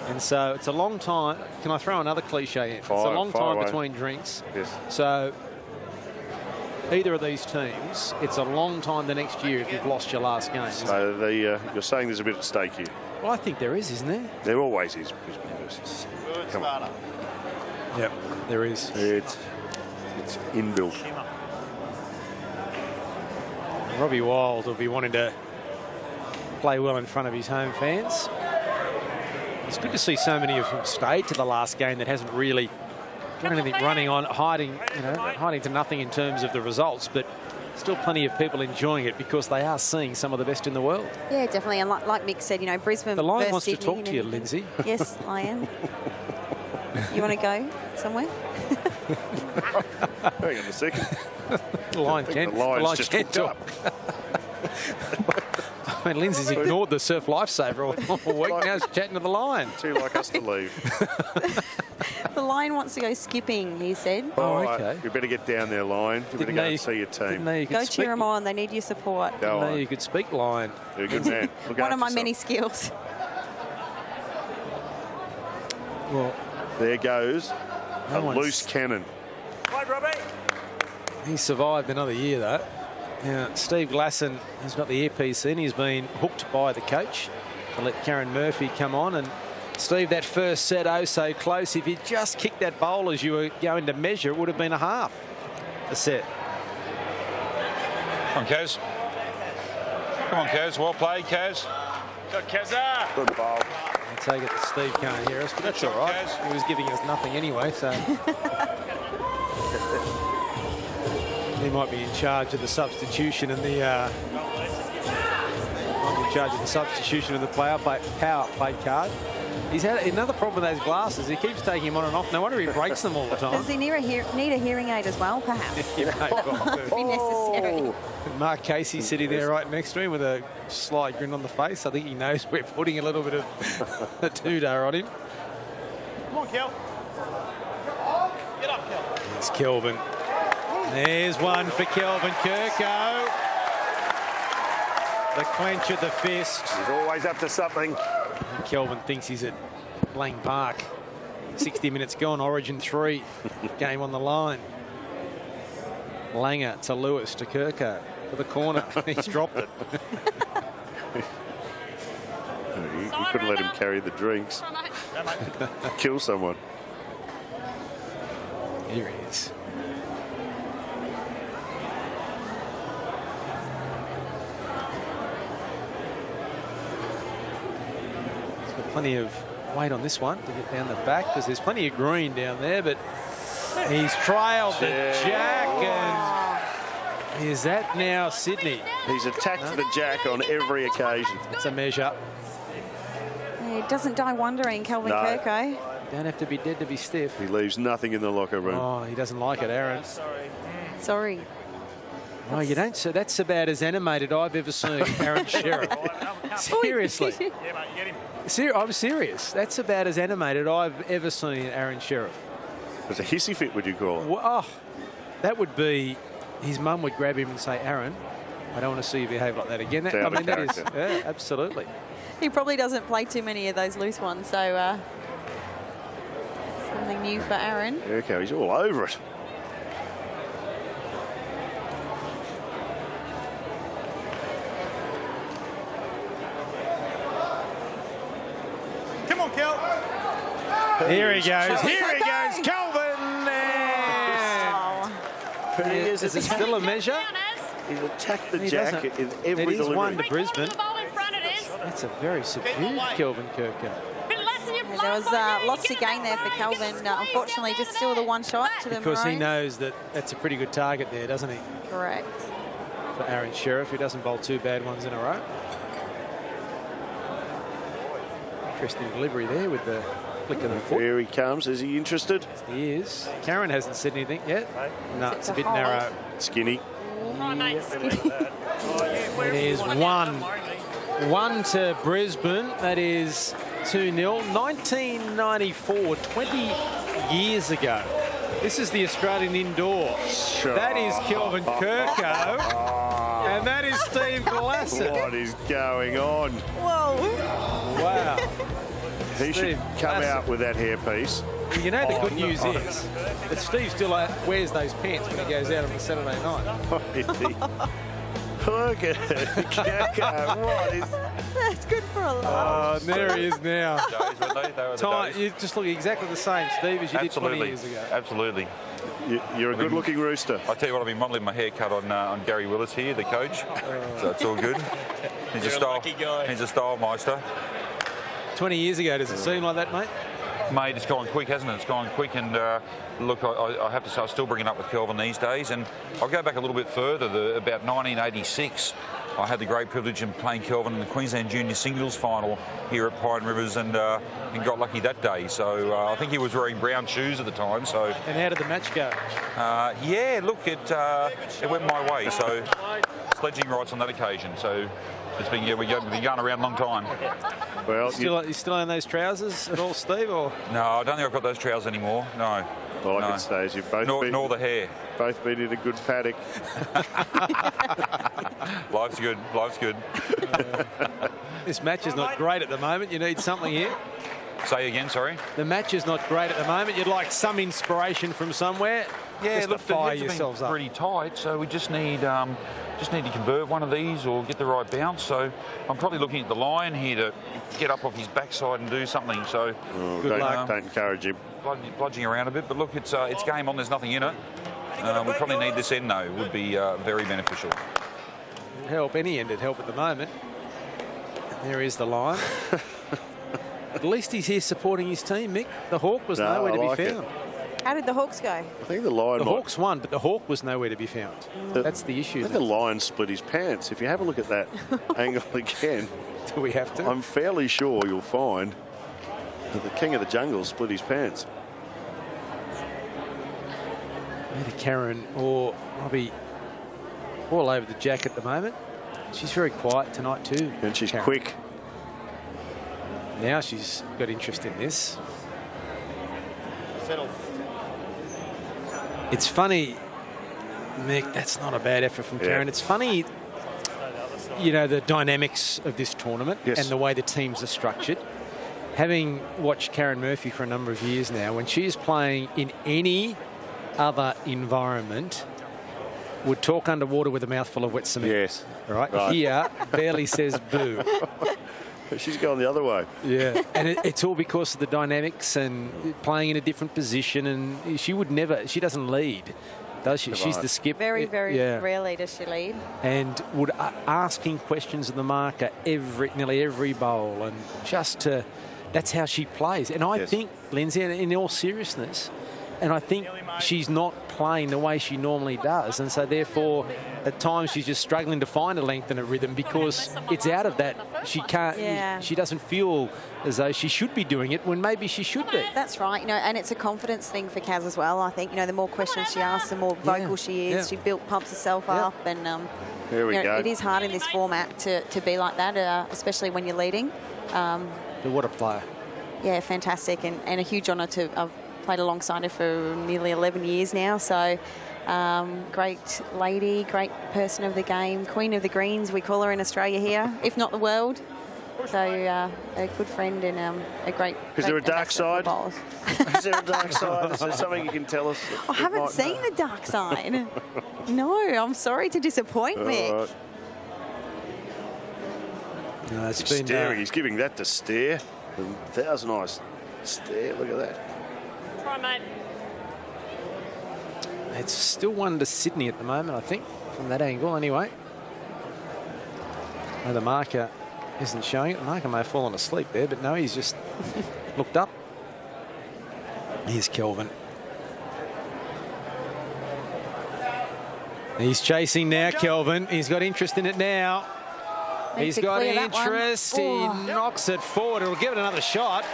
And so it's a long time. Can I throw another cliche in? It's a long time between drinks. Yes. So either of these teams, it's a long time the next year if you've lost your last game. So you're saying there's a bit at stake here? Well, I think there is, isn't there? There always is. Come on. Yep, there is. It's inbuilt. Robbie Wild will be wanting to play well in front of his home fans. It's good to see so many of them stayed to the last game that hasn't really got anything running on, hiding to nothing in terms of the results, but still plenty of people enjoying it because they are seeing some of the best in the world. Yeah, definitely. And like Mick said, Brisbane. The Lion wants Sydney, to talk to you, Lindsay. Yes, Lion. You want to go somewhere? Hang on a second. The Lion can talk. I mean, Lindsay's ignored the surf lifesaver all week. Now she's chatting to the Lion. Too like us to leave. The Lion wants to go skipping, he said. Oh, okay. You better get down there, Lion. You better go and see your team. Go cheer them on. They need your support. Go on. You could speak, Lion. You're a good man. One of my many skills. Well, there goes a loose cannon. Right, Robbie. He survived another year, though. Now, Steve Glasson has got the earpiece in. He's been hooked by the coach to let Karen Murphy come on. And, Steve, that first set, oh so close. If you just kicked that bowl as you were going to measure, it would have been a half a set. Come on, Kaz. Come on, Kaz. Well played, Kaz. Good, Kazza. Good bowl. I take it that Steve can't hear us, but that's all right. He was giving us nothing anyway, so... He might be in charge of the substitution and the power play card. He's had another problem with those glasses. He keeps taking them on and off. No wonder he breaks them all the time. Does he need a hearing aid as well, perhaps? Be necessary. Mark Casey sitting there right next to him with a sly grin on the face. I think he knows we're putting a little bit of a two-dar on him. Come on, Kel. Get up, Kel. There's Kelvin. There's one for Kelvin Kirko. The clench of the fist. He's always up to something. And Kelvin thinks he's at Lang Park. 60 minutes gone, Origin 3. Game on the line. Langer to Lewis to Kirko for the corner. He's dropped it. You couldn't let him carry the drinks. Kill someone. Here he is. Plenty of weight on this one to get down the back because there's plenty of green down there, but he's trailed the jack, and is that now Sydney? He's attacked the jack on every occasion. It's a measure. He doesn't die wondering, Kelvin Kirko. You don't have to be dead to be stiff. He leaves nothing in the locker room. Oh, he doesn't like it, Aaron. Sorry. Oh, you don't. So that's about as animated I've ever seen Aaron Sheriff. Seriously. Yeah, mate, get him. I'm serious. That's about as animated I've ever seen Aaron Sheriff. It's a hissy fit, would you call it? Well, oh, that would be, his mum would grab him and say, Aaron, I don't want to see you behave like that again. That, I mean, that is, yeah, absolutely. He probably doesn't play too many of those loose ones, so something new for Aaron. Okay, he's all over it. Come on, Kel. Here he goes. Here he goes. Kelvin. Is it still a measure? He's attacked the jack in every delivery. It is one to Brisbane. That's a very subdued Kelvin Kirko. There was lots to gain there for Kelvin. Unfortunately, just still the one shot to the Because he Maroons. knows that that's a pretty good target there, doesn't he? Correct. For Aaron Sheriff, who doesn't bowl 2 bad ones in a row. Interesting delivery there with the flick of the foot. Here he comes. Is he interested? He is. Karen hasn't said anything yet. No, it's a bit narrow. Skinny. There's one. 1 to Brisbane. That is 2-0. 1994, 20 years ago. This is the Australian indoor. Sure. That is Kelvin Kirko. And that is Steve Glassett. What is going on? Whoa. Wow. He should come out with that hairpiece. You know, the good news is that Steve still wears those pants when he goes out on a Saturday night. Look at it. What is... That's good for a Oh, laugh. there he is now. Days. You just look exactly the same, Steve, as you did 20 years ago. Absolutely. You're a good-looking rooster. I tell you what, I've been modelling my haircut on Gary Willis here, the coach. So it's all good. He's a style meister. 20 years ago, does it seem like that, mate? Mate, it's gone quick, hasn't it? It's gone quick, and look, I have to say, I still bring it up with Kelvin these days, and I'll go back a little bit further. About 1986, I had the great privilege of playing Kelvin in the Queensland Junior Singles final here at Pine Rivers, and got lucky that day. So I think he was wearing brown shoes at the time. So. And how did the match go? Yeah, look, it went my way. So sledging rights on that occasion. So. It's been, we've been going around a long time. Well, you still own those trousers at all, Steve? Or? No, I don't think I've got those trousers anymore. No. All I can say is you've both nor the hair. Both been in a good paddock. Life's good. Life's good. This match is not great at the moment. You need something here. Say again, sorry. The match is not great at the moment. You'd like some inspiration from somewhere. Yeah, just look, to fire yourselves up. Pretty tight, so we just need to convert one of these or get the right bounce. So I'm probably looking at the Lion here to get up off his backside and do something. So good luck. Don't encourage him. Bludging around a bit, but look, it's game on. There's nothing in it. We probably need this end though. It would be very beneficial. It'd help any end. It'd help at the moment. And there is the Lion. At least he's here supporting his team, Mick. The Hawk was nowhere to be found. How did the Hawks go? I think the Lion. The Hawks won, but the Hawk was nowhere to be found. That's the issue. I think the Lion split his pants. If you have a look at that angle again, do we have to? I'm fairly sure you'll find that the King of the Jungle split his pants. Either Karen or Robbie all over the jack at the moment. She's very quiet tonight too. And she's Karen. quick. Now she's got interest in this. Settle. It's funny, Mick, that's not a bad effort from Karen. It's funny, you know, the dynamics of this tournament and the way the teams are structured. Having watched Karen Murphy for a number of years now, when she is playing in any other environment, would talk underwater with a mouthful of wet cement. Yes. Right? Here, barely says boo. She's going the other way. Yeah, and it's all because of the dynamics and playing in a different position. And she would never, she doesn't lead, does she? She's the skip. Very, very rarely does she lead. And would asking questions of the marker nearly every bowl, and just to, that's how she plays. And I think, Lindsay, in all seriousness, And I think she's not playing the way she normally does. And so, therefore, at times she's just struggling to find a length and a rhythm because it's out of that. She can't, she doesn't feel as though she should be doing it when maybe she should be. That's right, you know, and it's a confidence thing for Kaz as well. I think, you know, the more questions she asks, the more vocal she is. She pumps herself up, and there we go. It is hard in this format to be like that, especially when you're leading. But what a player! Yeah, fantastic, and a huge honour to. I've played alongside her for nearly 11 years now, so great lady, great person of the game, Queen of the Greens, we call her in Australia here, if not the world. So a good friend and a great. Is there a dark side? Is there a dark side? Is there something you can tell us? I haven't seen the dark side. No, I'm sorry to disappoint Mick. Right. No, He's staring. He's giving that to stare. 1,000 eyes stare. Look at that. Try, mate. It's still 1 to Sydney at the moment, I think, from that angle anyway. No, the marker isn't showing it. The marker may have fallen asleep there, but no, he's just looked up. Here's Kelvin. He's chasing now, Kelvin. He's got interest in it now. He's got interest. He knocks it forward. It'll give it another shot.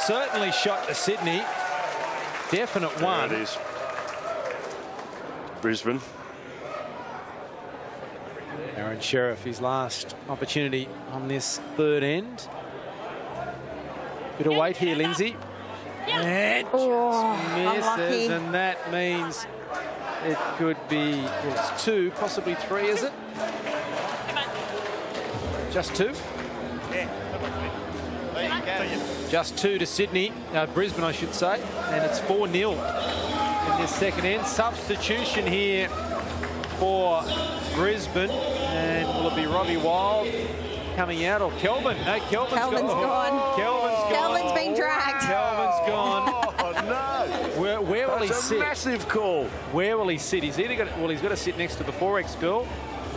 Certainly shot to Sydney. Definite one. There it is. Brisbane. Aaron Sheriff, his last opportunity on this third end. Bit of weight here, Lindsay. And misses, unlucky. and that means it could be, well, it's 2, possibly 3, is it? Just 2? Just 2 to Sydney, Brisbane, I should say, and it's 4-0 in this second end. Substitution here for Brisbane, and will it be Robbie Wild coming out or Kelvin? No, Kelvin's gone. Kelvin's been dragged. Kelvin's gone. Oh no! Where will he sit? Massive call. Where will he sit? He's either got, well, he's got to sit next to the 4X girl.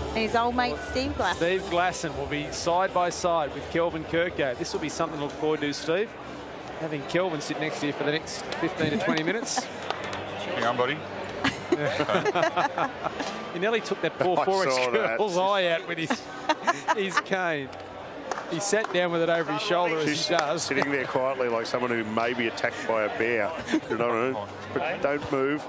And his old mate Steve Glasson. Steve Glasson will be side by side with Kelvin Kirkgate. This will be something to look forward to, Steve. Having Kelvin sit next to you for the next 15 to 20 minutes. Hang on, buddy. He nearly took that poor 4X girl's eye out with his cane. He sat down with it over his shoulder as he does. Sitting there quietly like someone who may be attacked by a bear. You know, don't move.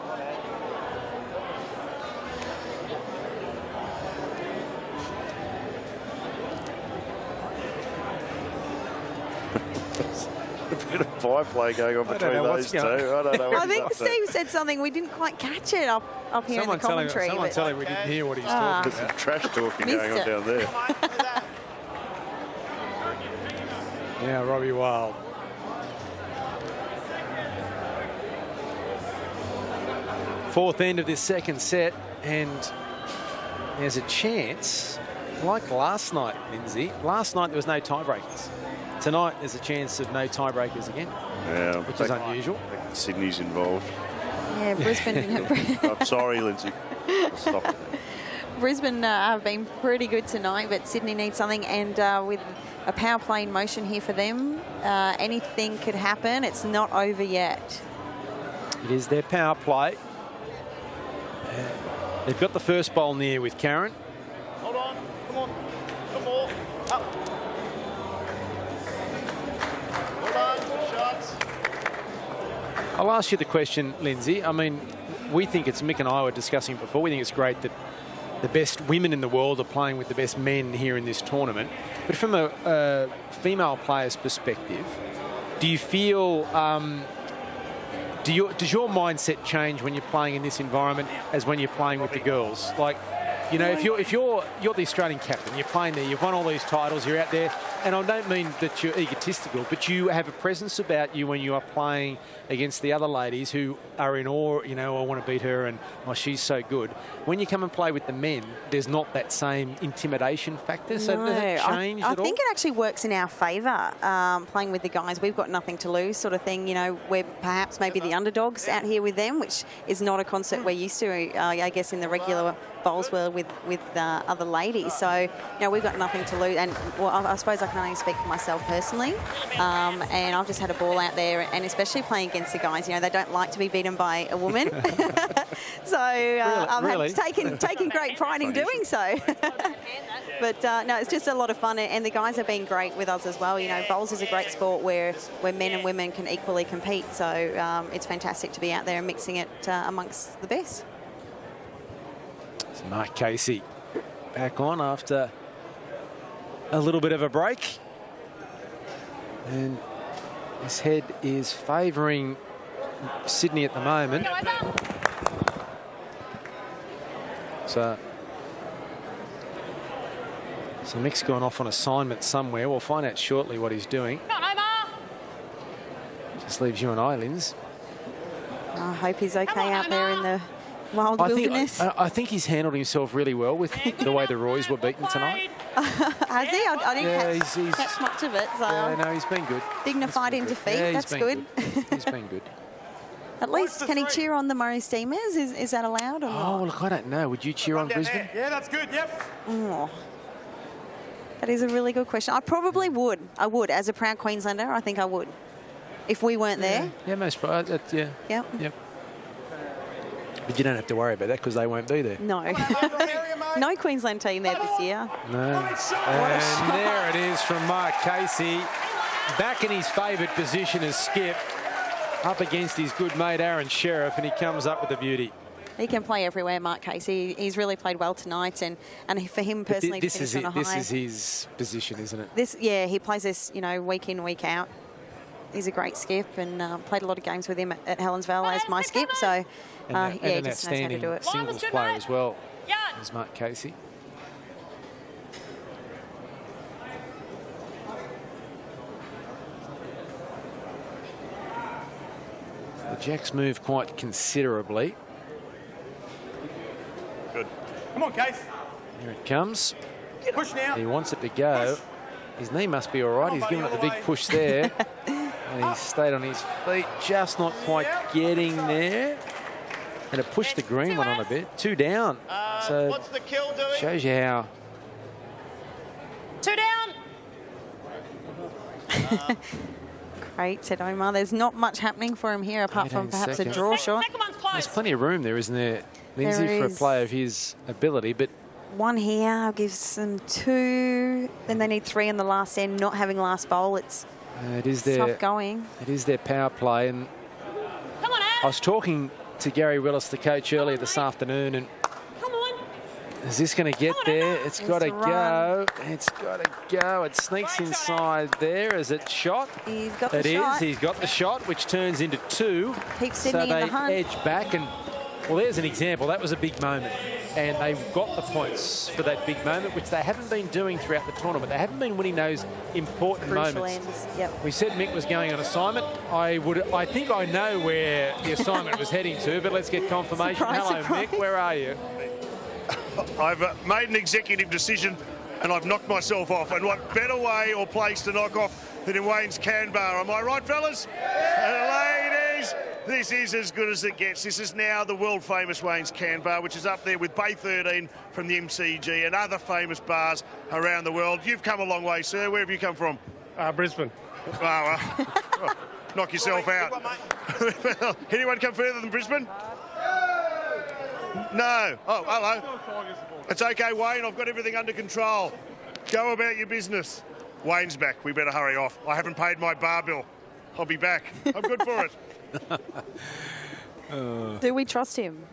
A bit of byplay going on between those two. I don't know. I think Steve said something. We didn't quite catch it up here in the commentary. Someone tell him we didn't hear what he's talking about. There's some trash talking going on down there. Yeah, Robbie Wild. Fourth end of this second set, and there's a chance, like last night, Lindsay. Last night there was no tiebreakers. Tonight there's a chance of no tiebreakers again, which is unusual. Sydney's involved. Yeah, Brisbane. I'm sorry, Lindsay. Stop it. Brisbane have been pretty good tonight, but Sydney needs something, and with a power play in motion here for them, anything could happen. It's not over yet. It is their power play. They've got the first bowl near with Karen. Hold on. Come on. Come on. Up. Hold on. Shots. I'll ask you the question, Lindsay. I mean, we think it's, Mick and I were discussing before, we think it's great that the best women in the world are playing with the best men here in this tournament. But from a female player's perspective, do you feel, does your mindset change when you're playing in this environment as when you're playing with the girls? Like, you know, if you're the Australian captain, you're playing there, you've won all these titles, you're out there, and I don't mean that you're egotistical, but you have a presence about you when you are playing against the other ladies who are in awe, you know, I want to beat her and, oh, she's so good. When you come and play with the men, there's not that same intimidation factor. So does that change at all? I think it actually works in our favour, playing with the guys. We've got nothing to lose sort of thing. You know, we're perhaps maybe the underdogs out here with them, which is not a concept we're used to, I guess, in the regular bowls world with other ladies. So, we've got nothing to lose. And, well, I suppose I can only speak for myself personally. And I've just had a ball out there, and especially playing against the guys, they don't like to be beaten by a woman. So I've taken great pride in doing so. But, no, it's just a lot of fun. And the guys have been great with us as well. Bowls is a great sport where men and women can equally compete. So it's fantastic to be out there and mixing it amongst the best. So Mark Casey back on after a little bit of a break. And his head is favouring Sydney at the moment. So Mick's gone off on assignment somewhere. We'll find out shortly what he's doing. Just leaves you and I, Linz. I hope he's okay out there in the wild wilderness. I think he's handled himself really well with the way the Roys were beaten tonight. Has he? I didn't catch much of it. So yeah, no, he's been good. Dignified in defeat. Yeah, that's good. He's been good. At least, can he cheer on the Murray Steamers? Is that allowed or not? Oh, look, I don't know. Would you cheer on Brisbane? Yeah, that's good. Yep. Oh. That is a really good question. I probably would. I would. As a proud Queenslander, I think I would. If we weren't there. Yeah, most probably. Yeah. Yep. But you don't have to worry about that because they won't be there. No. No Queensland team there this year. No. And there it is from Mark Casey. Back in his favoured position as skip. Up against his good mate Aaron Sheriff, and he comes up with a beauty. He can play everywhere, Mark Casey. He's really played well tonight, and for him personally, this is his position, isn't it? He plays this, week in, week out. He's a great skip, and played a lot of games with him at Helensville as my skip. So, and he just knows how to do it. Singles player as well as Mark Casey. The Jacks move quite considerably. Good. Come on, Case. Here it comes. Push now. He wants it to go. Push. His knee must be all right. He's given it the big push there. And he's stayed on his feet, just not quite getting there. And it pushed the green one on a bit. 2 down. So what's the kill doing? Shows you how. 2 down. Great, said Omar. There's not much happening for him here apart from perhaps a draw shot. There's plenty of room there, isn't there, Lindsay, for a player of his ability, but one here gives them 2. Then they need 3 in the last end. Not having last bowl, it's tough going. It is their power play. And I was talking to Gary Willis, the coach, earlier this afternoon, and is this going to get there? It's got to go. It's got to go. It sneaks inside there. Is it shot? He's got the shot. He's got the shot, which turns into 2. Keeps Sydney in the hunt. So they edge back. And, well, there's an example. That was a big moment. And they got the points for that big moment, which they haven't been doing throughout the tournament. They haven't been winning those important crucial moments. Ends. Yep. We said Mick was going on assignment. I think I know where the assignment was heading to, but let's get confirmation. Surprise. Mick. Where are you? I've made an executive decision and I've knocked myself off. And what better way or place to knock off than in Wayne's can bar? Am I right, fellas? Ladies, this is as good as it gets. This is now the world famous Wayne's can bar, which is up there with Bay 13 from the MCG and other famous bars around the world. You've come a long way, sir. Where have you come from? Brisbane. Knock yourself out. Anyone come further than Brisbane? No. Oh, hello. It's okay, Wayne. I've got everything under control. Go about your business. Wayne's back. We better hurry off. I haven't paid my bar bill. I'll be back. I'm good for it. Do we trust him?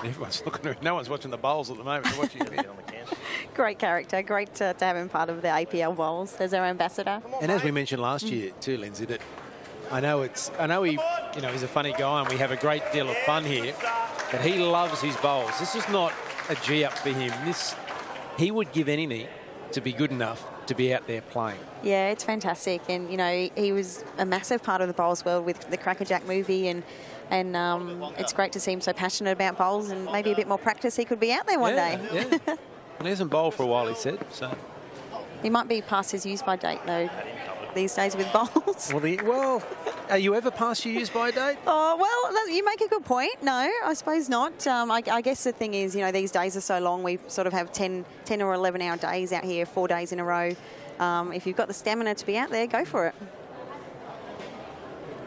Everyone's looking. No one's watching the bowls at the moment. They're watching it on the can. Great character. Great to have him part of the APL bowls. There's our ambassador. And as we mentioned last year too, Lindsay, that I know he, he's a funny guy and we have a great deal of fun here, but he loves his bowls. This is not a G up for him. He would give anything to be good enough to be out there playing. Yeah, it's fantastic. And, he was a massive part of the bowls world with the Crackerjack movie and it's great to see him so passionate about bowls and maybe a bit more practice. He could be out there one day. Yeah. Well, he hasn't bowled for a while, he said. So he might be past his use-by date, though. these days with bowls. Well, are you ever past your use-by date? Oh, well, you make a good point. No, I suppose not. I guess the thing is, these days are so long. We sort of have 10 or 11-hour days out here, 4 days in a row. If you've got the stamina to be out there, go for it.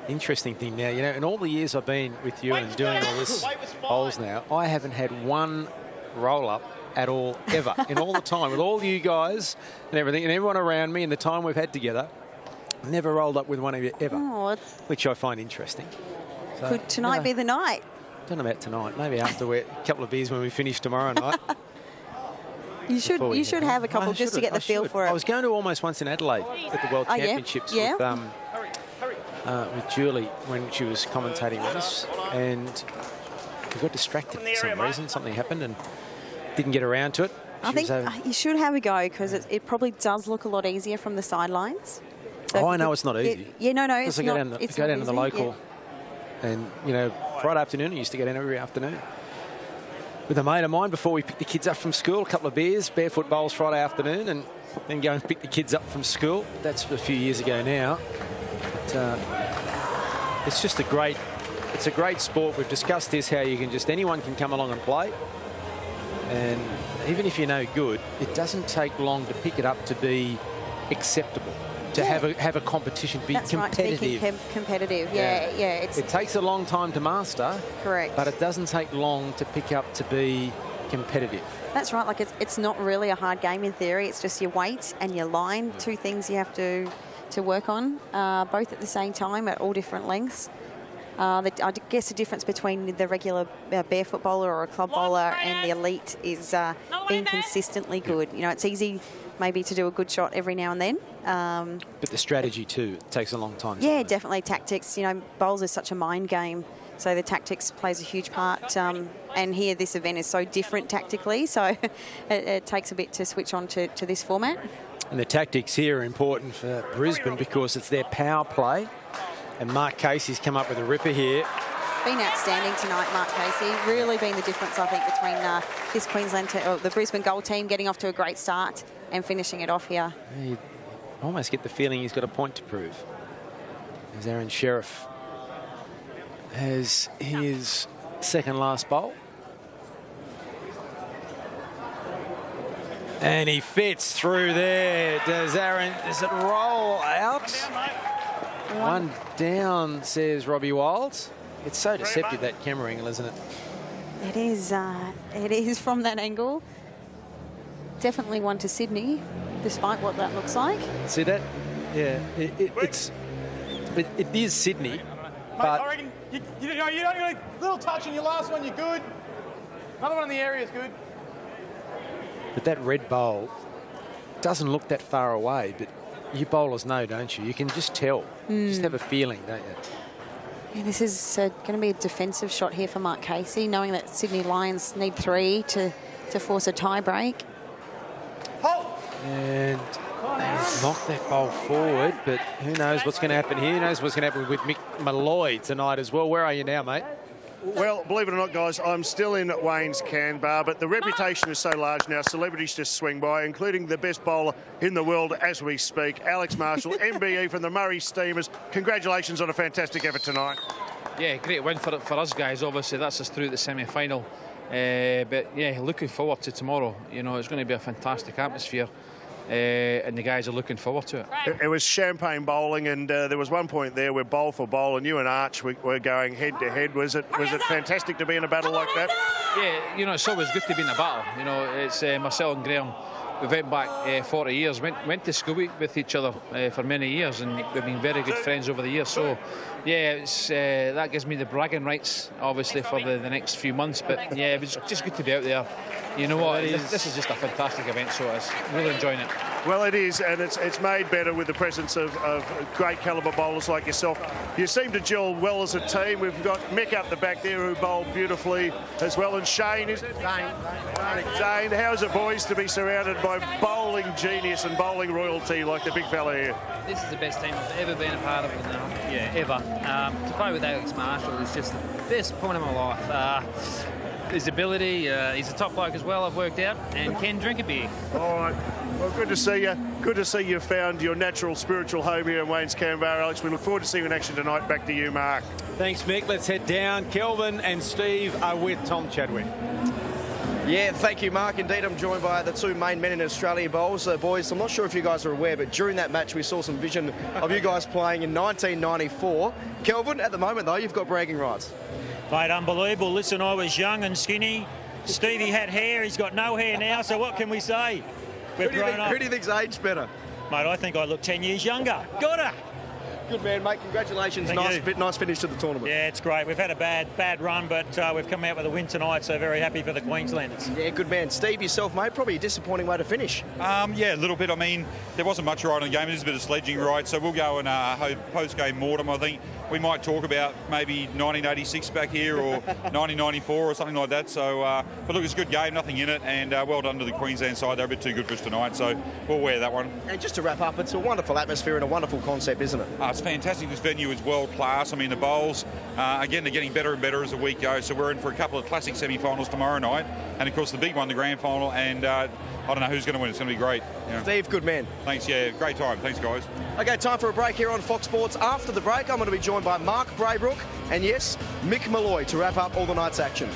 Interesting thing now, in all the years I've been with you and doing all this bowls now, I haven't had one roll-up at all, ever, in all the time, with all you guys and everything, and everyone around me and the time we've had together. Never rolled up with one of you ever, which I find interesting. So, could tonight be the night? Don't know about tonight. Maybe after a couple of beers when we finish tomorrow night. You should have a couple just to get the feel for it. I was going to almost once in Adelaide at the World Championships with Julie when she was commentating with us, and we got distracted for some reason. Something happened and didn't get around to it. I think you should have a go because it probably does look a lot easier from the sidelines. So I know it's not easy. No, it's not. Go down to the local, and Friday afternoon, I used to go down every afternoon with a mate of mine before we picked the kids up from school. A couple of beers, barefoot bowls Friday afternoon, and then go and pick the kids up from school. That's a few years ago now. But, it's just a great sport. We've discussed this, how anyone can come along and play, and even if you're no good, it doesn't take long to pick it up to be acceptable. To have a competition, be competitive. Right, to be competitive, yeah. It takes a long time to master. Correct. But it doesn't take long to pick up to be competitive. That's right. Like it's not really a hard game in theory. It's just your weight and your line, two things you have to work on, both at the same time at all different lengths. I guess the difference between the regular barefoot bowler or a club bowler and the elite is being consistently good. It's easy maybe to do a good shot every now and then. But the strategy too, it takes a long time. Yeah, definitely tactics. Bowls is such a mind game, so the tactics plays a huge part. And here, this event is so different tactically, so it takes a bit to switch on to this format. And the tactics here are important for Brisbane because it's their power play. And Mark Casey's come up with a ripper here. Been outstanding tonight, Mark Casey. Really been the difference, I think, between this Queensland the Brisbane Gold team getting off to a great start and finishing it off here. You almost get the feeling he's got a point to prove. As Aaron Sheriff has his second last bowl. And he fits through there. Does it roll out? One down, says Robbie Wild. It's so deceptive, that camera angle, isn't it? It is. It is from that angle. Definitely one to Sydney, despite what that looks like. See that? Yeah, it is Sydney. But I reckon you only got a little touch in your last one, you're good. Another one in the area is good. But that red bowl doesn't look that far away, but you bowlers know, don't you? You can just tell. Just have a feeling, don't you? Yeah, this is going to be a defensive shot here for Mark Casey, knowing that Sydney Lions need 3 to force a tie break. And he's knocked that bowl forward, but who knows what's going to happen here? Who knows what's going to happen with Mick Malloy tonight as well? Where are you now, mate? Well, believe it or not, guys, I'm still in Wayne's can bar, but the reputation is so large now, celebrities just swing by, including the best bowler in the world as we speak, Alex Marshall, MBE from the Murray Steamers. Congratulations on a fantastic effort tonight. Yeah, great win for us guys. Obviously, that's us through the semi-final. But, yeah, looking forward to tomorrow. It's going to be a fantastic atmosphere. And the guys are looking forward to it. It was champagne bowling, and there was one point there where bowl for bowl, and you and Arch were going head to head. Was it fantastic to be in a battle like that? Yeah, it's always good to be in a battle. It's Marcel and Graham. We went back 40 years, went to school with each other for many years, and we've been very good friends over the years. So, yeah, that gives me the bragging rights, obviously, for the next few months. But, yeah, it was just good to be out there. You know what? This is just a fantastic event, so I was really enjoying it. Well, it is, and it's made better with the presence of great calibre bowlers like yourself. You seem to gel well as a team. We've got Mick up the back there who bowled beautifully as well, and Shane, is it? Zane, how's it, boys, to be surrounded by bowling genius and bowling royalty like the big fella here? This is the best team I've ever been a part of, ever. To play with Alex Marshall is just the best point of my life. His ability, he's a top bloke as well, I've worked out, and can drink a beer. All right. Well, good to see you. Good to see you found your natural spiritual home here in Wayne's Canberra, Alex. We look forward to seeing you in action tonight. Back to you, Mark. Thanks, Mick. Let's head down. Kelvin and Steve are with Tom Chadwick. Yeah, thank you, Mark. Indeed, I'm joined by the two main men in Australian Bowls. Boys, I'm not sure if you guys are aware, but during that match, we saw some vision of you guys playing in 1994. Kelvin, at the moment, though, you've got bragging rights. Mate, unbelievable. Listen, I was young and skinny. Stevie had hair. He's got no hair now, so what can we say? We've grown up. Who do you think's aged better? Mate, I think I look 10 years younger. Got her. Good man, mate. Congratulations. Nice finish to the tournament. Yeah, it's great. We've had a bad run, but we've come out with a win tonight, so very happy for the Queenslanders. Yeah, good man. Steve, yourself, mate, probably a disappointing way to finish. Yeah, a little bit. I mean, there wasn't much right in the game. It is a bit of sledging right, so we'll go and post-game mortem, I think. We might talk about maybe 1986 back here or 1994 or something like that. So, but look, it's a good game, nothing in it, and well done to the Queensland side. They're a bit too good for us tonight, so we'll wear that one. And just to wrap up, it's a wonderful atmosphere and a wonderful concept, isn't it? It's fantastic. This venue is world class. I mean, the bowls, again, they're getting better and better as the week goes. So we're in for a couple of classic semi-finals tomorrow night, and of course the big one, the grand final. And I don't know who's going to win. It's going to be great. Yeah. Steve, good man. Thanks. Yeah, great time. Thanks, guys. Okay, time for a break here on Fox Sports. After the break, I'm going to be joined by Mark Braybrook and, yes, Mick Malloy to wrap up all the night's action.